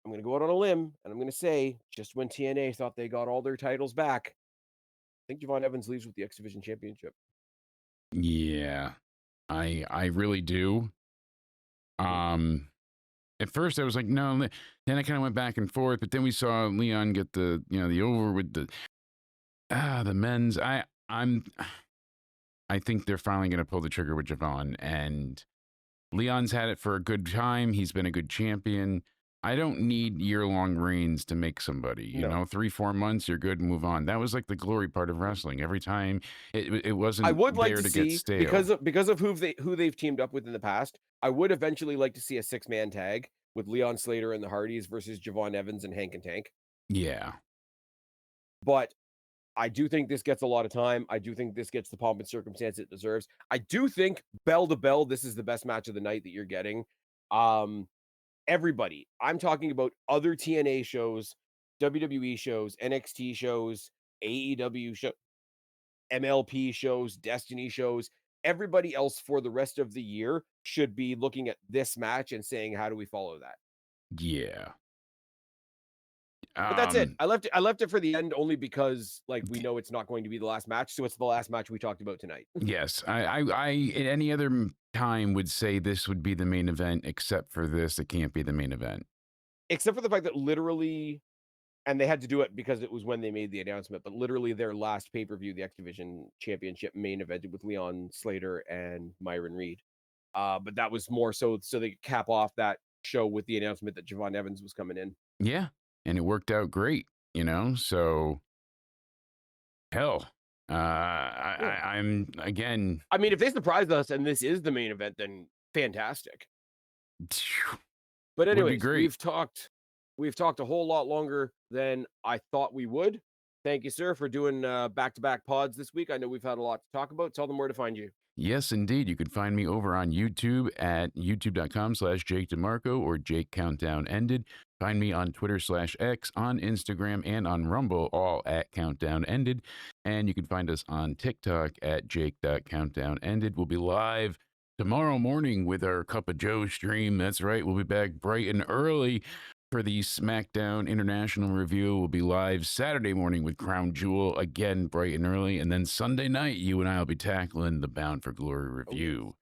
I'm going to go out on a limb, and I'm going to say, just when TNA thought they got all their titles back, I think Devon Evans leaves with the X Division Championship. Yeah. I really do. At first I was like, no. Then I kind of went back and forth, but then we saw Leon get the over with the men's. I think they're finally going to pull the trigger with Javon, and Leon's had it for a good time. He's been a good champion. I don't need year-long reigns to make somebody. You know, 3-4 months, you're good, move on. That was like the glory part of wrestling. Every time it wasn't I would like there to to get see stale. because of who they've teamed up with in the past. I would eventually like to see a 6-man tag with Leon Slater and the Hardys versus Javon Evans and Hank and Tank. Yeah. But I do think this gets a lot of time. I do think this gets the pomp and circumstance it deserves. I do think bell to bell, this is the best match of the night that you're getting. Everybody, I'm talking about other TNA shows, WWE shows, NXT shows, AEW shows, MLP shows, Destiny shows. Everybody else for the rest of the year should be looking at this match and saying, how do we follow that? Yeah. But that's it. I left it for the end only because like we know it's not going to be the last match, so it's the last match we talked about tonight. Yes, I at any other time would say this would be the main event, except for this, it can't be the main event. Except for the fact that literally, and they had to do it because it was when they made the announcement, but literally their last pay-per-view, the X Division Championship main event with Leon Slater and Myron Reed. But that was more so they could cap off that show with the announcement that Javon Evans was coming in. Yeah, and it worked out great, so hell, I'm again. I mean, if they surprise us and this is the main event, then fantastic. But Would be anyways, great. we've talked a whole lot longer than I thought we would. Thank you, sir, for doing back-to-back pods this week. I know we've had a lot to talk about. Tell them where to find you. Yes, indeed. You can find me over on YouTube at youtube.com/Jake DeMarco or Jake Countdown Ended. Find me on Twitter/X, on Instagram, and on Rumble, all at Countdown Ended. And you can find us on TikTok at Jake.CountdownEnded. We'll be live tomorrow morning with our Cup of Joe stream. That's right. We'll be back bright and early for the SmackDown International Review. We'll be live Saturday morning with Crown Jewel, again, bright and early. And then Sunday night, you and I will be tackling the Bound for Glory review.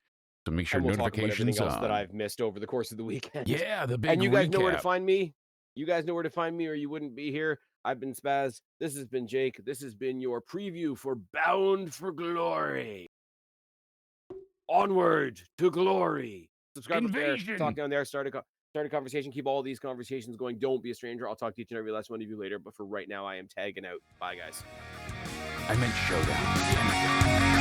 So make sure And we'll talk about notifications everything else that on. I've missed over the course of the weekend. Yeah, the big And you guys know where to recap. find me. You guys know where to find me, or you wouldn't be here. I've been Spaz. This has been Jake. This has been your preview for Bound for Glory. Onward to glory. Subscribe up there. Invasion. Talk down there. Start a conversation. Keep all these conversations going. Don't be a stranger. I'll talk to each and every last one of you later. But for right now, I am tagging out. Bye, guys. I meant showdown.